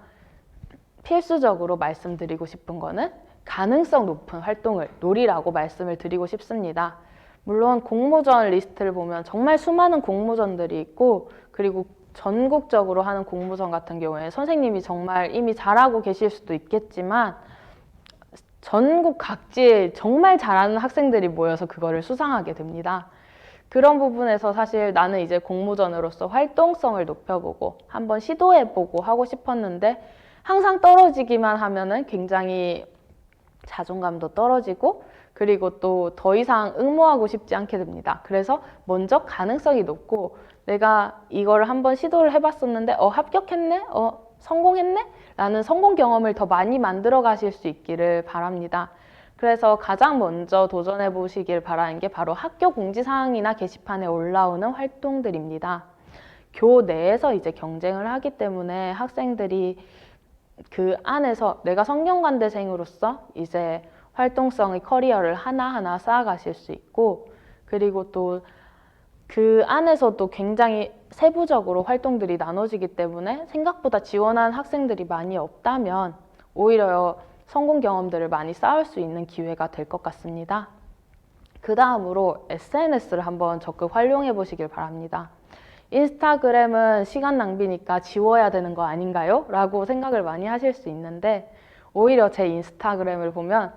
필수적으로 말씀드리고 싶은 거는 가능성 높은 활동을 노리라고 말씀을 드리고 싶습니다. 물론 공모전 리스트를 보면 정말 수많은 공모전들이 있고 그리고 전국적으로 하는 공모전 같은 경우에 선생님이 정말 이미 잘하고 계실 수도 있겠지만 전국 각지에 정말 잘하는 학생들이 모여서 그거를 수상하게 됩니다. 그런 부분에서 사실 나는 이제 공모전으로서 활동성을 높여보고 한번 시도해보고 하고 싶었는데 항상 떨어지기만 하면은 굉장히 자존감도 떨어지고 그리고 또 더 이상 응모하고 싶지 않게 됩니다. 그래서 먼저 가능성이 높고 내가 이걸 한번 시도를 해봤었는데 합격했네? 성공했네? 라는 성공 경험을 더 많이 만들어 가실 수 있기를 바랍니다. 그래서 가장 먼저 도전해 보시길 바라는 게 바로 학교 공지사항이나 게시판에 올라오는 활동들입니다. 교 내에서 이제 경쟁을 하기 때문에 학생들이 그 안에서 내가 성균관대생으로서 이제 활동성의 커리어를 하나하나 쌓아가실 수 있고 그리고 또 그 안에서도 굉장히 세부적으로 활동들이 나눠지기 때문에 생각보다 지원한 학생들이 많이 없다면 오히려 성공 경험들을 많이 쌓을 수 있는 기회가 될 것 같습니다. 그 다음으로 SNS를 한번 적극 활용해 보시길 바랍니다. 인스타그램은 시간 낭비니까 지워야 되는 거 아닌가요? 라고 생각을 많이 하실 수 있는데 오히려 제 인스타그램을 보면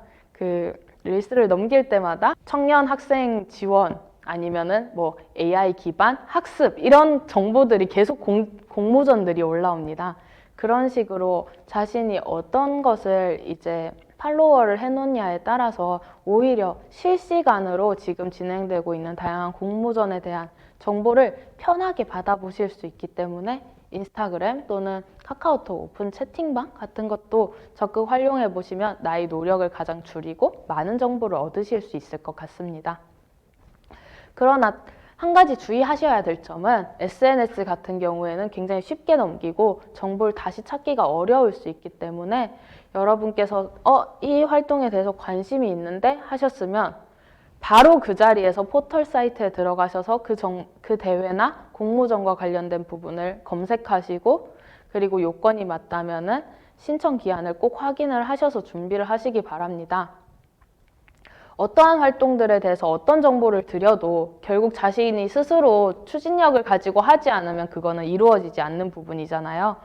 릴스를 넘길 때마다 청년 학생 지원 아니면은 뭐 AI 기반 학습 이런 정보들이 계속 공모전들이 올라옵니다. 그런 식으로 자신이 어떤 것을 이제 팔로워를 해놓냐에 따라서 오히려 실시간으로 지금 진행되고 있는 다양한 공모전에 대한 정보를 편하게 받아보실 수 있기 때문에 인스타그램 또는 카카오톡 오픈 채팅방 같은 것도 적극 활용해 보시면 나의 노력을 가장 줄이고 많은 정보를 얻으실 수 있을 것 같습니다. 그러나 한 가지 주의하셔야 될 점은 SNS 같은 경우에는 굉장히 쉽게 넘기고 정보를 다시 찾기가 어려울 수 있기 때문에 여러분께서 이 활동에 대해서 관심이 있는데 하셨으면 바로 그 자리에서 포털 사이트에 들어가셔서 그 대회나 공모전과 관련된 부분을 검색하시고 그리고 요건이 맞다면은 신청 기한을 꼭 확인을 하셔서 준비를 하시기 바랍니다. 어떠한 활동들에 대해서 어떤 정보를 드려도 결국 자신이 스스로 추진력을 가지고 하지 않으면 그거는 이루어지지 않는 부분이잖아요.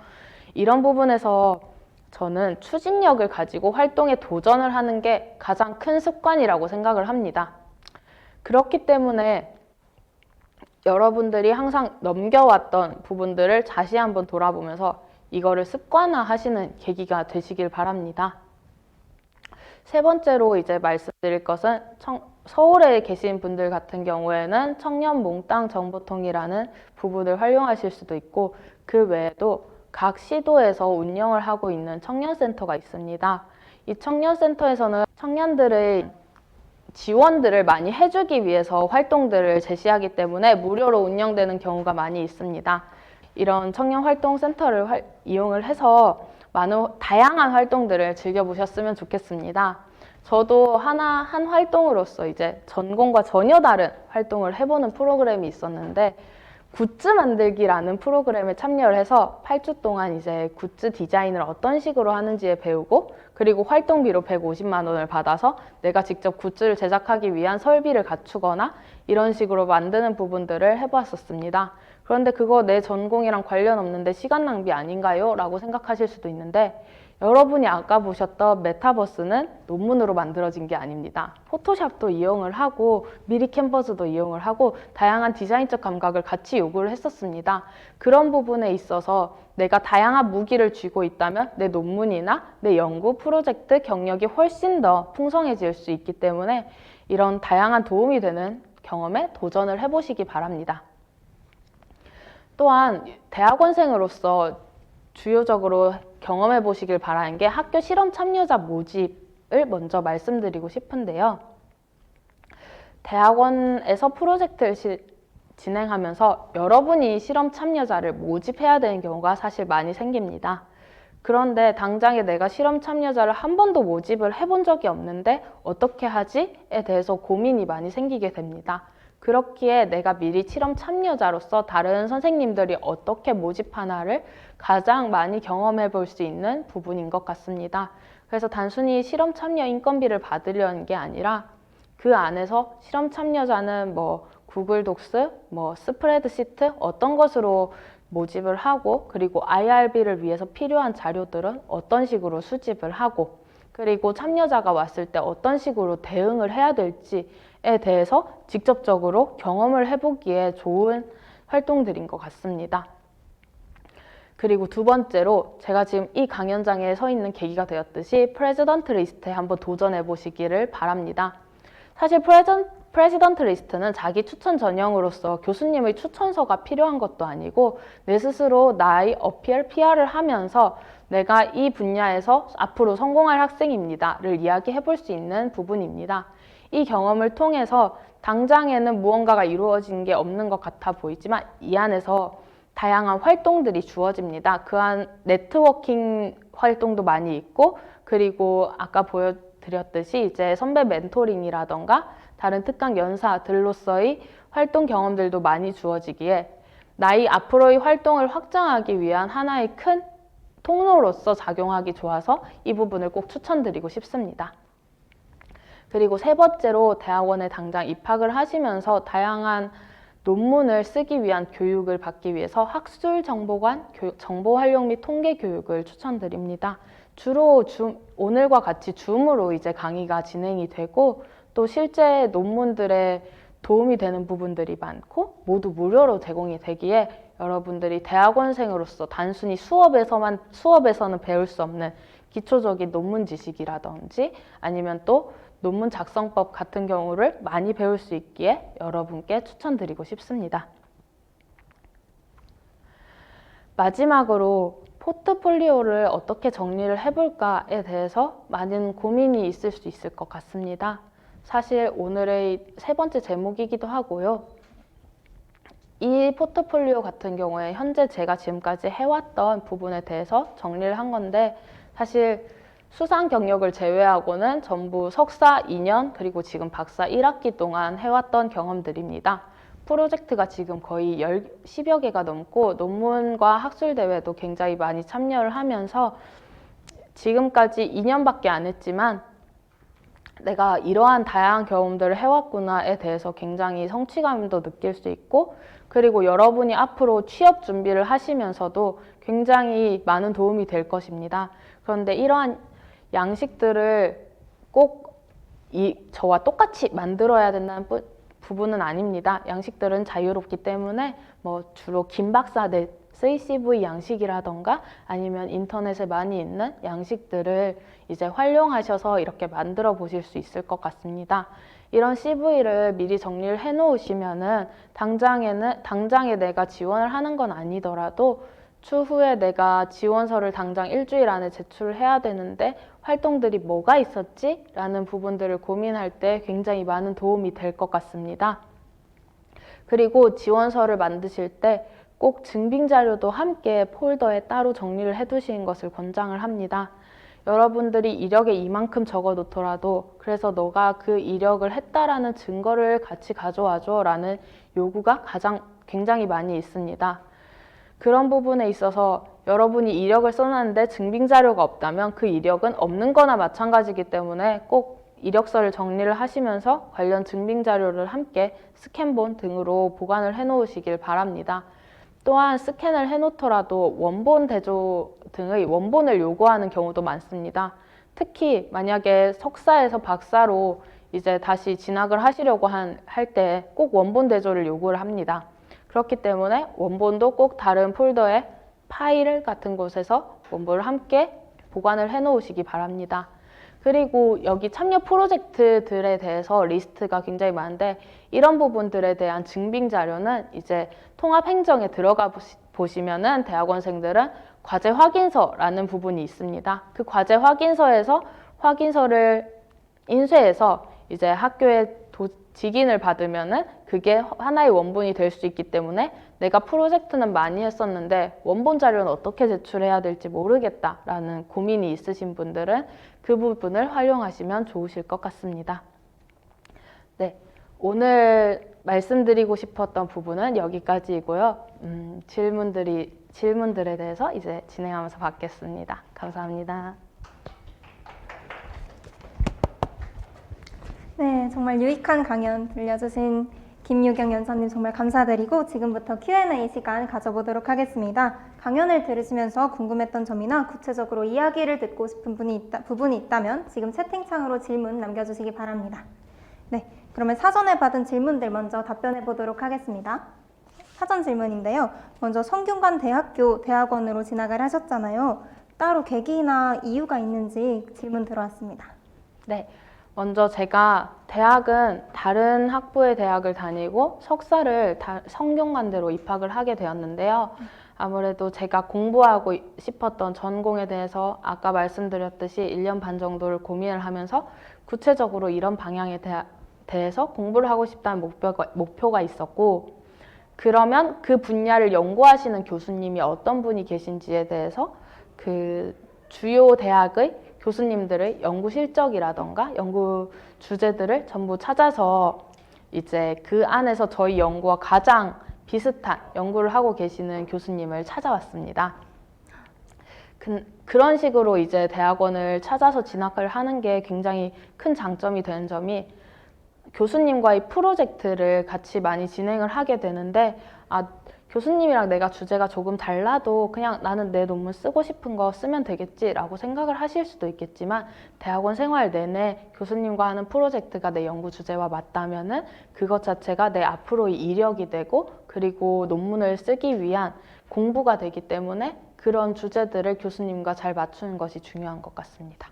이런 부분에서 저는 추진력을 가지고 활동에 도전을 하는 게 가장 큰 습관이라고 생각을 합니다. 그렇기 때문에 여러분들이 항상 넘겨왔던 부분들을 다시 한번 돌아보면서 이거를 습관화 하시는 계기가 되시길 바랍니다. 세 번째로 이제 말씀드릴 것은 서울에 계신 분들 같은 경우에는 청년 몽땅 정보통이라는 부분을 활용하실 수도 있고 그 외에도 각 시도에서 운영을 하고 있는 청년센터가 있습니다. 이 청년센터에서는 청년들의 지원들을 많이 해주기 위해서 활동들을 제시하기 때문에 무료로 운영되는 경우가 많이 있습니다. 이런 청년활동센터를 이용을 해서 다양한 활동들을 즐겨보셨으면 좋겠습니다. 저도 한 활동으로서 이제 전공과 전혀 다른 활동을 해보는 프로그램이 있었는데 굿즈 만들기라는 프로그램에 참여를 해서 8주 동안 이제 굿즈 디자인을 어떤 식으로 하는지에 배우고 그리고 활동비로 150만 원을 받아서 내가 직접 굿즈를 제작하기 위한 설비를 갖추거나 이런 식으로 만드는 부분들을 해보았었습니다. 그런데 그거 내 전공이랑 관련 없는데 시간 낭비 아닌가요? 라고 생각하실 수도 있는데 여러분이 아까 보셨던 메타버스는 논문으로 만들어진 게 아닙니다. 포토샵도 이용을 하고 미리 캔버스도 이용을 하고 다양한 디자인적 감각을 같이 요구를 했었습니다. 그런 부분에 있어서 내가 다양한 무기를 쥐고 있다면 내 논문이나 내 연구 프로젝트 경력이 훨씬 더 풍성해질 수 있기 때문에 이런 다양한 도움이 되는 경험에 도전을 해보시기 바랍니다. 또한 대학원생으로서 주요적으로 경험해 보시길 바라는 게 학교 실험 참여자 모집을 먼저 말씀드리고 싶은데요. 대학원에서 프로젝트를 진행하면서 여러분이 실험 참여자를 모집해야 되는 경우가 사실 많이 생깁니다. 그런데 당장에 내가 실험 참여자를 한 번도 모집을 해본 적이 없는데 어떻게 하지?에 대해서 고민이 많이 생기게 됩니다. 그렇기에 내가 미리 실험 참여자로서 다른 선생님들이 어떻게 모집하나를 가장 많이 경험해 볼 수 있는 부분인 것 같습니다. 그래서 단순히 실험 참여 인건비를 받으려는 게 아니라 그 안에서 실험 참여자는 뭐 구글 독스, 뭐 스프레드시트 어떤 것으로 모집을 하고 그리고 IRB를 위해서 필요한 자료들은 어떤 식으로 수집을 하고 그리고 참여자가 왔을 때 어떤 식으로 대응을 해야 될지에 대해서 직접적으로 경험을 해보기에 좋은 활동들인 것 같습니다. 그리고 두 번째로 제가 지금 이 강연장에 서 있는 계기가 되었듯이 프레지던트 리스트에 한번 도전해 보시기를 바랍니다. 사실 프레지던트 리스트는 자기 추천 전형으로서 교수님의 추천서가 필요한 것도 아니고 내 스스로 나의 어필, PR을 하면서 내가 이 분야에서 앞으로 성공할 학생입니다를 이야기해 볼 수 있는 부분입니다. 이 경험을 통해서 당장에는 무언가가 이루어진 게 없는 것 같아 보이지만 이 안에서 다양한 활동들이 주어집니다. 그 안 네트워킹 활동도 많이 있고 그리고 아까 보여드렸듯이 이제 선배 멘토링이라던가 다른 특강 연사들로서의 활동 경험들도 많이 주어지기에 나의 앞으로의 활동을 확장하기 위한 하나의 큰 통로로서 작용하기 좋아서 이 부분을 꼭 추천드리고 싶습니다. 그리고 세 번째로 대학원에 당장 입학을 하시면서 다양한 논문을 쓰기 위한 교육을 받기 위해서 학술정보관 정보활용 및 통계 교육을 추천드립니다. 주로 오늘과 같이 줌으로 이제 강의가 진행이 되고 또 실제 논문들에 도움이 되는 부분들이 많고 모두 무료로 제공이 되기에 여러분들이 대학원생으로서 단순히 수업에서는 배울 수 없는 기초적인 논문 지식이라든지 아니면 또 논문 작성법 같은 경우를 많이 배울 수 있기에 여러분께 추천드리고 싶습니다. 마지막으로 포트폴리오를 어떻게 정리를 해볼까에 대해서 많은 고민이 있을 수 있을 것 같습니다. 사실 오늘의 세 번째 제목이기도 하고요. 이 포트폴리오 같은 경우에 현재 제가 지금까지 해왔던 부분에 대해서 정리를 한 건데 사실 수상 경력을 제외하고는 전부 석사 2년 그리고 지금 박사 1학기 동안 해왔던 경험들입니다. 프로젝트가 지금 거의 10여 개가 넘고 논문과 학술대회도 굉장히 많이 참여를 하면서 지금까지 2년밖에 안 했지만 내가 이러한 다양한 경험들을 해왔구나에 대해서 굉장히 성취감도 느낄 수 있고 그리고 여러분이 앞으로 취업 준비를 하시면서도 굉장히 많은 도움이 될 것입니다. 그런데 이러한 양식들을 꼭 저와 똑같이 만들어야 된다는 부분은 아닙니다. 양식들은 자유롭기 때문에 주로 김박사 넷의 CV 양식이라던가 아니면 인터넷에 많이 있는 양식들을 이제 활용하셔서 이렇게 만들어 보실 수 있을 것 같습니다. 이런 CV를 미리 정리를 해 놓으시면은 당장에 내가 지원을 하는 건 아니더라도 추후에 내가 지원서를 당장 일주일 안에 제출을 해야 되는데 활동들이 뭐가 있었지? 라는 부분들을 고민할 때 굉장히 많은 도움이 될 것 같습니다. 그리고 지원서를 만드실 때 꼭 증빙 자료도 함께 폴더에 따로 정리를 해 두시는 것을 권장을 합니다. 여러분들이 이력에 이만큼 적어 놓더라도 그래서 너가 그 이력을 했다라는 증거를 같이 가져와줘 라는 요구가 굉장히 많이 있습니다. 그런 부분에 있어서 여러분이 이력을 써놨는데 증빙 자료가 없다면 그 이력은 없는 거나 마찬가지이기 때문에 꼭 이력서를 정리를 하시면서 관련 증빙 자료를 함께 스캔본 등으로 보관을 해 놓으시길 바랍니다. 또한 스캔을 해 놓더라도 원본 대조 등의 원본을 요구하는 경우도 많습니다. 특히 만약에 석사에서 박사로 이제 다시 진학을 하시려고 할 때 꼭 원본 대조를 요구를 합니다. 그렇기 때문에 원본도 꼭 다른 폴더에 파일 같은 곳에서 원본을 함께 보관을 해 놓으시기 바랍니다. 그리고 여기 참여 프로젝트들에 대해서 리스트가 굉장히 많은데 이런 부분들에 대한 증빙 자료는 이제 통합행정에 들어가 보시면은 대학원생들은 과제 확인서라는 부분이 있습니다. 그 과제 확인서에서 확인서를 인쇄해서 이제 학교에 직인을 받으면은 그게 하나의 원본이 될 수 있기 때문에 내가 프로젝트는 많이 했었는데 원본 자료는 어떻게 제출해야 될지 모르겠다라는 고민이 있으신 분들은 그 부분을 활용하시면 좋으실 것 같습니다. 네, 오늘 말씀드리고 싶었던 부분은 여기까지이고요. 질문들에 대해서 이제 진행하면서 받겠습니다. 감사합니다. 네, 정말 유익한 강연 들려주신 김유경 연사님 정말 감사드리고 지금부터 Q&A 시간 가져보도록 하겠습니다. 강연을 들으시면서 궁금했던 점이나 구체적으로 이야기를 듣고 싶은 부분이 있다면 지금 채팅창으로 질문 남겨주시기 바랍니다. 네, 그러면 사전에 받은 질문들 먼저 답변해 보도록 하겠습니다. 사전 질문인데요. 먼저 성균관 대학교 대학원으로 진학을 하셨잖아요. 따로 계기나 이유가 있는지 질문 들어왔습니다. 네. 먼저 제가 대학은 다른 학부의 대학을 다니고 석사를 성균관대로 입학을 하게 되었는데요. 아무래도 제가 공부하고 싶었던 전공에 대해서 아까 말씀드렸듯이 1년 반 정도를 고민을 하면서 구체적으로 이런 방향에 대해서 공부를 하고 싶다는 목표가 있었고 그러면 그 분야를 연구하시는 교수님이 어떤 분이 계신지에 대해서 그 주요 대학의 교수님들의 연구 실적이라던가 연구 주제들을 전부 찾아서 이제 그 안에서 저희 연구와 가장 비슷한 연구를 하고 계시는 교수님을 찾아왔습니다. 그런 식으로 이제 대학원을 찾아서 진학을 하는 게 굉장히 큰 장점이 되는 점이 교수님과의 프로젝트를 같이 많이 진행을 하게 되는데 교수님이랑 내가 주제가 조금 달라도 그냥 나는 내 논문 쓰고 싶은 거 쓰면 되겠지라고 생각을 하실 수도 있겠지만 대학원 생활 내내 교수님과 하는 프로젝트가 내 연구 주제와 맞다면은 그것 자체가 내 앞으로의 이력이 되고 그리고 논문을 쓰기 위한 공부가 되기 때문에 그런 주제들을 교수님과 잘 맞추는 것이 중요한 것 같습니다.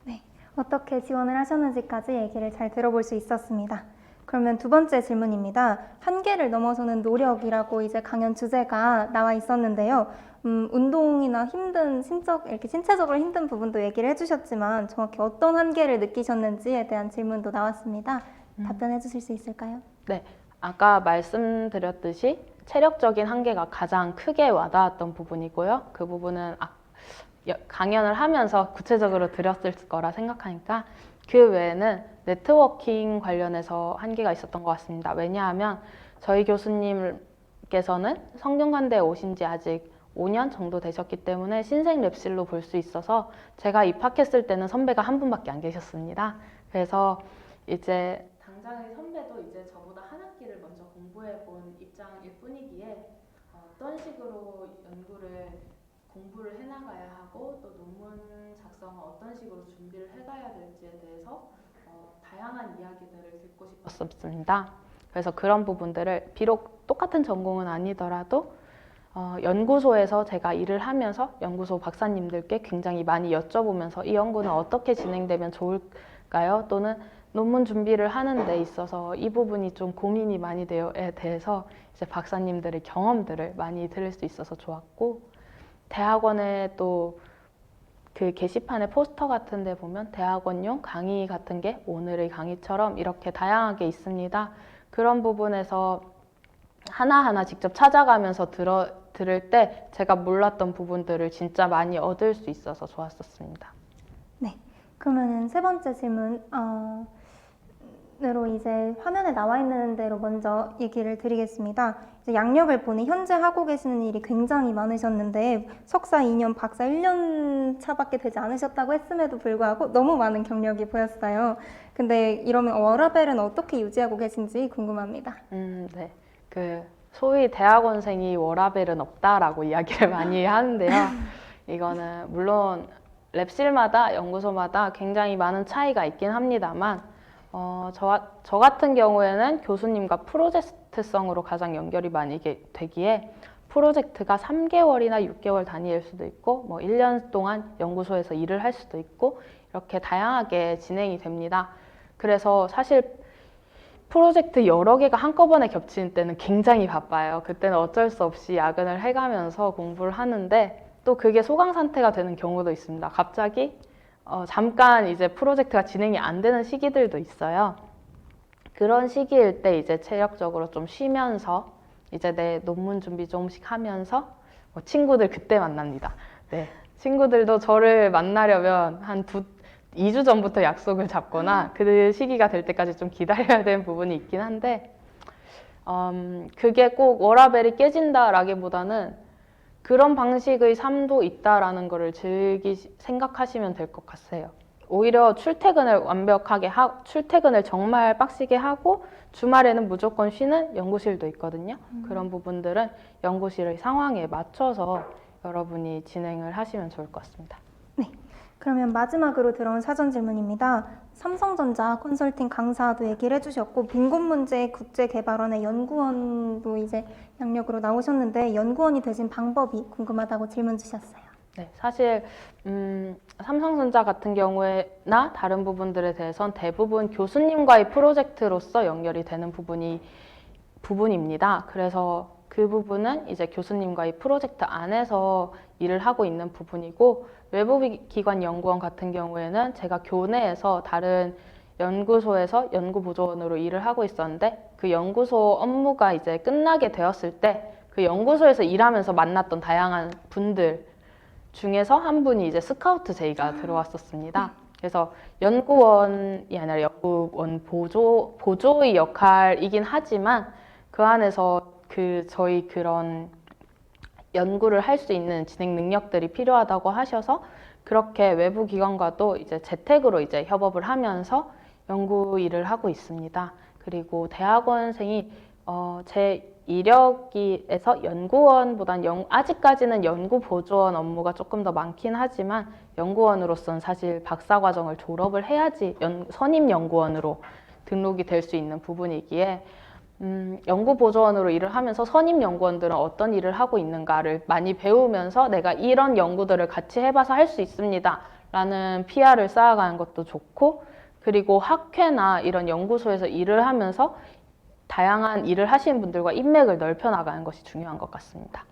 네, 어떻게 지원을 하셨는지까지 얘기를 잘 들어볼 수 있었습니다. 그러면 두 번째 질문입니다. 한계를 넘어서는 노력이라고 이제 강연 주제가 나와 있었는데요. 운동이나 힘든 이렇게 신체적으로 힘든 부분도 얘기를 해주셨지만 정확히 어떤 한계를 느끼셨는지에 대한 질문도 나왔습니다. 답변해 주실 수 있을까요? 네, 아까 말씀드렸듯이 체력적인 한계가 가장 크게 와닿았던 부분이고요. 그 부분은 강연을 하면서 구체적으로 드렸을 거라 생각하니까 그 외에는 네트워킹 관련해서 한계가 있었던 것 같습니다. 왜냐하면 저희 교수님께서는 성균관대에 오신 지 아직 5년 정도 되셨기 때문에 신생 랩실로 볼 수 있어서 제가 입학했을 때는 선배가 한 분밖에 안 계셨습니다. 그래서 이제 당장의 선배도 이제 저보다 한 학기를 먼저 공부해 본 입장일 뿐이기에 어떤 식으로 공부를 해나가야 하고 또 논문 작성을 어떤 식으로 준비를 해가야 될지에 대해서 다양한 이야기들을 듣고 싶었습니다. 그래서 그런 부분들을 비록 똑같은 전공은 아니더라도 연구소에서 제가 일을 하면서 연구소 박사님들께 굉장히 많이 여쭤보면서 이 연구는 어떻게 진행되면 좋을까요? 또는 논문 준비를 하는 데 있어서 이 부분이 좀 고민이 많이 되어에 대해서 이제 박사님들의 경험들을 많이 들을 수 있어서 좋았고 대학원에 또 그 게시판에 포스터 같은 데 보면 대학원용 강의 같은 게 오늘의 강의처럼 이렇게 다양하게 있습니다. 그런 부분에서 하나하나 직접 찾아가면서 들을 때 제가 몰랐던 부분들을 진짜 많이 얻을 수 있어서 좋았었습니다. 네, 그러면 세 번째 질문 으로 이제 화면에 나와 있는 대로 먼저 얘기를 드리겠습니다. 이제 양력을 보니 현재 하고 계시는 일이 굉장히 많으셨는데 석사 2년, 박사 1년 차밖에 되지 않으셨다고 했음에도 불구하고 너무 많은 경력이 보였어요. 근데 이러면 워라벨은 어떻게 유지하고 계신지 궁금합니다. 네. 소위 대학원생이 워라벨은 없다라고 이야기를 많이 하는데요. 이거는 물론 랩실마다 연구소마다 굉장히 많은 차이가 있긴 합니다만 저 같은 경우에는 교수님과 프로젝트성으로 가장 연결이 많이 되기에 프로젝트가 3개월이나 6개월 단위일 수도 있고 1년 동안 연구소에서 일을 할 수도 있고 이렇게 다양하게 진행이 됩니다. 그래서 사실 프로젝트 여러 개가 한꺼번에 겹치는 때는 굉장히 바빠요. 그때는 어쩔 수 없이 야근을 해가면서 공부를 하는데 또 그게 소강 상태가 되는 경우도 있습니다. 갑자기 잠깐 이제 프로젝트가 진행이 안 되는 시기들도 있어요. 그런 시기일 때 이제 체력적으로 좀 쉬면서 이제 내 논문 준비 조금씩 하면서 친구들 그때 만납니다. 네, 친구들도 저를 만나려면 한 2주 전부터 약속을 잡거나 그 시기가 될 때까지 좀 기다려야 되는 부분이 있긴 한데 그게 꼭 워라밸이 깨진다라기보다는 그런 방식의 삶도 있다라는 거를 생각하시면 될 것 같아요. 오히려 출퇴근을 출퇴근을 정말 빡시게 하고 주말에는 무조건 쉬는 연구실도 있거든요. 그런 부분들은 연구실의 상황에 맞춰서 여러분이 진행을 하시면 좋을 것 같습니다. 네. 그러면 마지막으로 들어온 사전 질문입니다. 삼성전자 컨설팅 강사도 얘기를 해주셨고 빈곤문제 국제개발원의 연구원도 이제 양력으로 나오셨는데 연구원이 되신 방법이 궁금하다고 질문 주셨어요. 네, 사실 삼성전자 같은 경우에나 다른 부분들에 대해서는 대부분 교수님과의 프로젝트로서 연결이 되는 부분입니다. 그래서 그 부분은 이제 교수님과의 프로젝트 안에서 일을 하고 있는 부분이고 외부 기관 연구원 같은 경우에는 제가 교내에서 다른 연구소에서 연구보조원으로 일을 하고 있었는데 그 연구소 업무가 이제 끝나게 되었을 때 그 연구소에서 일하면서 만났던 다양한 분들 중에서 한 분이 이제 스카우트 제의가 들어왔었습니다. 그래서 연구원이 아니라 연구원 보조의 역할이긴 하지만 그 안에서 저희 그런 연구를 할 수 있는 진행 능력들이 필요하다고 하셔서 그렇게 외부 기관과도 이제 재택으로 이제 협업을 하면서 연구 일을 하고 있습니다. 그리고 대학원생이 제 이력에서 연구원보단 아직까지는 연구보조원 업무가 조금 더 많긴 하지만 연구원으로서는 사실 박사과정을 졸업을 해야지 선임연구원으로 등록이 될 수 있는 부분이기에 연구보조원으로 일을 하면서 선임연구원들은 어떤 일을 하고 있는가를 많이 배우면서 내가 이런 연구들을 같이 해봐서 할 수 있습니다 라는 PR을 쌓아가는 것도 좋고, 그리고 학회나 이런 연구소에서 일을 하면서 다양한 일을 하시는 분들과 인맥을 넓혀 나가는 것이 중요한 것 같습니다.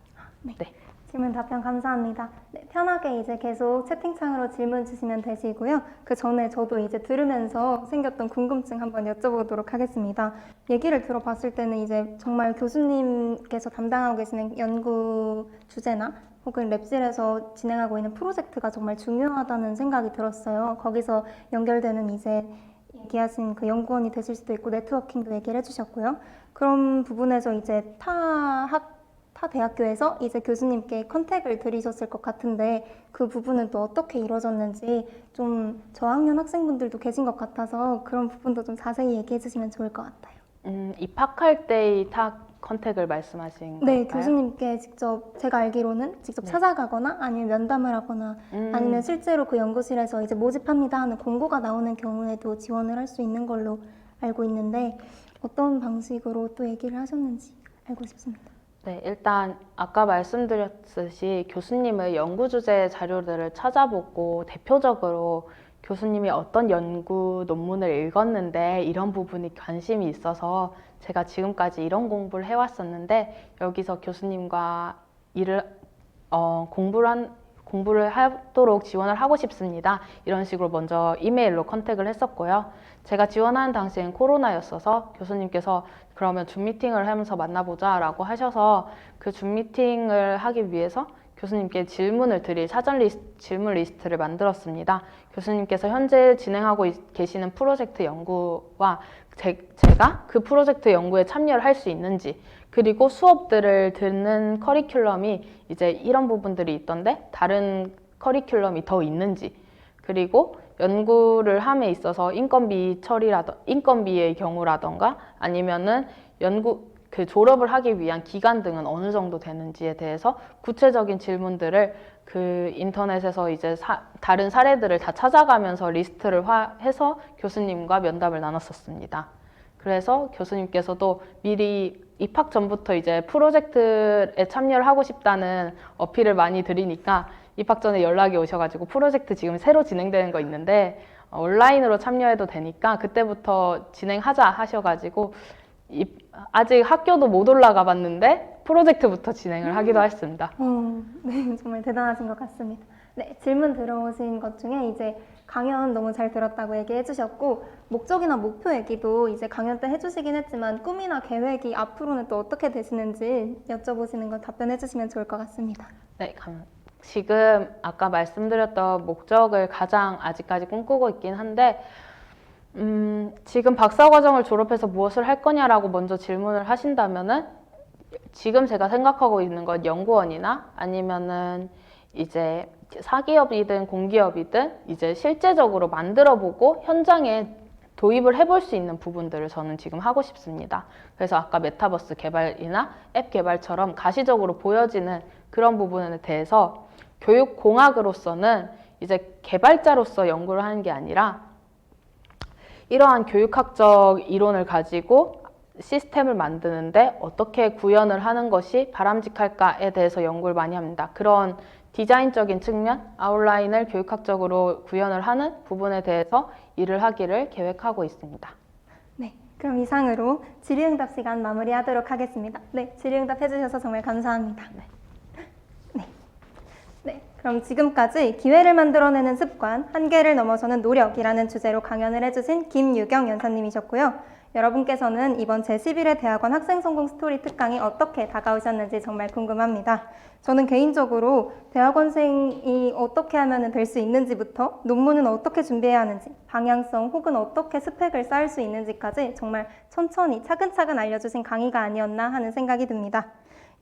네. 네. 질문 답변 감사합니다. 네, 편하게 이제 계속 채팅창으로 질문 주시면 되시고요. 그 전에 저도 이제 들으면서 생겼던 궁금증 한번 여쭤보도록 하겠습니다. 얘기를 들어봤을 때는 이제 정말 교수님께서 담당하고 계시는 연구 주제나 혹은 랩실에서 진행하고 있는 프로젝트가 정말 중요하다는 생각이 들었어요. 거기서 연결되는 이제 얘기하신 그 연구원이 되실 수도 있고 네트워킹도 얘기를 해주셨고요. 그런 부분에서 이제 타 대학교에서 이제 교수님께 컨택을 드리셨을 것 같은데 그 부분은 또 어떻게 이루어졌는지 좀 저학년 학생분들도 계신 것 같아서 그런 부분도 좀 자세히 얘기해 주시면 좋을 것 같아요. 입학할 때의 컨택을 말씀하신 네, 걸까요? 교수님께 직접 제가 알기로는 직접 네. 찾아가거나 아니면 면담을 하거나 아니면 실제로 그 연구실에서 이제 모집합니다 하는 공고가 나오는 경우에도 지원을 할 수 있는 걸로 알고 있는데 어떤 방식으로 또 얘기를 하셨는지 알고 싶습니다. 네, 일단 아까 말씀드렸듯이 교수님의 연구 주제 자료들을 찾아보고 대표적으로 교수님이 어떤 연구 논문을 읽었는데 이런 부분이 관심이 있어서 제가 지금까지 이런 공부를 해왔었는데 여기서 교수님과 공부를 하도록 지원을 하고 싶습니다. 이런 식으로 먼저 이메일로 컨택을 했었고요. 제가 지원하는 당시엔 코로나였어서 교수님께서 그러면 줌 미팅을 하면서 만나보자 라고 하셔서 그 줌 미팅을 하기 위해서 교수님께 질문을 드릴 질문 리스트를 만들었습니다. 교수님께서 현재 진행하고 계시는 프로젝트 연구와 제가 그 프로젝트 연구에 참여를 할 수 있는지, 그리고 수업들을 듣는 커리큘럼이 이제 이런 부분들이 있던데 다른 커리큘럼이 더 있는지, 그리고 연구를 함에 있어서 인건비의 경우라던가 아니면은 졸업을 하기 위한 기간 등은 어느 정도 되는지에 대해서 구체적인 질문들을 그 인터넷에서 이제 다른 사례들을 다 찾아가면서 리스트를 해서 교수님과 면담을 나눴었습니다. 그래서 교수님께서도 미리 입학 전부터 이제 프로젝트에 참여를 하고 싶다는 어필을 많이 드리니까 입학 전에 연락이 오셔가지고 프로젝트 지금 새로 진행되는 거 있는데 온라인으로 참여해도 되니까 그때부터 진행하자 하셔가지고 아직 학교도 못 올라가 봤는데 프로젝트부터 진행을 하기도 했습니다. 네, 정말 대단하신 것 같습니다. 네, 질문 들어오신 것 중에 이제 강연 너무 잘 들었다고 얘기해 주셨고 목적이나 목표 얘기도 이제 강연 때 해주시긴 했지만 꿈이나 계획이 앞으로는 또 어떻게 되시는지 여쭤보시는 거 답변해 주시면 좋을 것 같습니다. 네, 지금 아까 말씀드렸던 목적을 가장 아직까지 꿈꾸고 있긴 한데 지금 박사과정을 졸업해서 무엇을 할 거냐라고 먼저 질문을 하신다면은 지금 제가 생각하고 있는 건 연구원이나 아니면은 이제 사기업이든 공기업이든 이제 실제적으로 만들어보고 현장에 도입을 해볼 수 있는 부분들을 저는 지금 하고 싶습니다. 그래서 아까 메타버스 개발이나 앱 개발처럼 가시적으로 보여지는 그런 부분에 대해서 교육공학으로서는 이제 개발자로서 연구를 하는 게 아니라 이러한 교육학적 이론을 가지고 시스템을 만드는데 어떻게 구현을 하는 것이 바람직할까에 대해서 연구를 많이 합니다. 그런 디자인적인 측면, 아웃라인을 교육학적으로 구현을 하는 부분에 대해서 일을 하기를 계획하고 있습니다. 네, 그럼 이상으로 질의응답 시간 마무리하도록 하겠습니다. 네, 질의응답 해주셔서 정말 감사합니다. 네, 그럼 지금까지 기회를 만들어내는 습관, 한계를 넘어서는 노력이라는 주제로 강연을 해주신 김유경 연사님이셨고요. 여러분께서는 이번 제11회 대학원 학생성공 스토리 특강이 어떻게 다가오셨는지 정말 궁금합니다. 저는 개인적으로 대학원생이 어떻게 하면 될 수 있는지부터 논문은 어떻게 준비해야 하는지, 방향성 혹은 어떻게 스펙을 쌓을 수 있는지까지 정말 천천히 차근차근 알려주신 강의가 아니었나 하는 생각이 듭니다.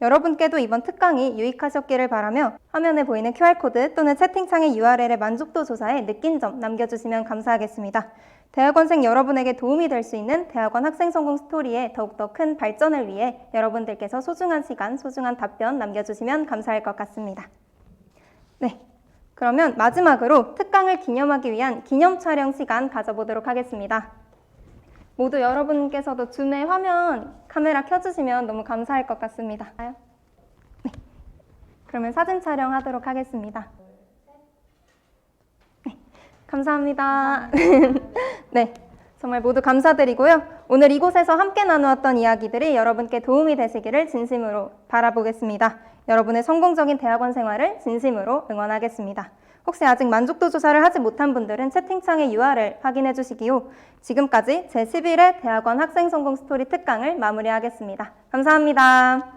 여러분께도 이번 특강이 유익하셨기를 바라며 화면에 보이는 QR코드 또는 채팅창의 URL의 만족도 조사에 느낀 점 남겨주시면 감사하겠습니다. 대학원생 여러분에게 도움이 될 수 있는 대학원 학생 성공 스토리의 더욱더 큰 발전을 위해 여러분들께서 소중한 시간, 소중한 답변 남겨주시면 감사할 것 같습니다. 네, 그러면 마지막으로 특강을 기념하기 위한 기념 촬영 시간 가져보도록 하겠습니다. 모두 여러분께서도 줌의 화면 카메라 켜주시면 너무 감사할 것 같습니다. 네, 그러면 사진 촬영하도록 하겠습니다. 네, 감사합니다. 네, 정말 모두 감사드리고요. 오늘 이곳에서 함께 나누었던 이야기들이 여러분께 도움이 되시기를 진심으로 바라보겠습니다. 여러분의 성공적인 대학원 생활을 진심으로 응원하겠습니다. 혹시 아직 만족도 조사를 하지 못한 분들은 채팅창의 URL 확인해 주시기요. 지금까지 제11회 대학원 학생 성공 스토리 특강을 마무리하겠습니다. 감사합니다.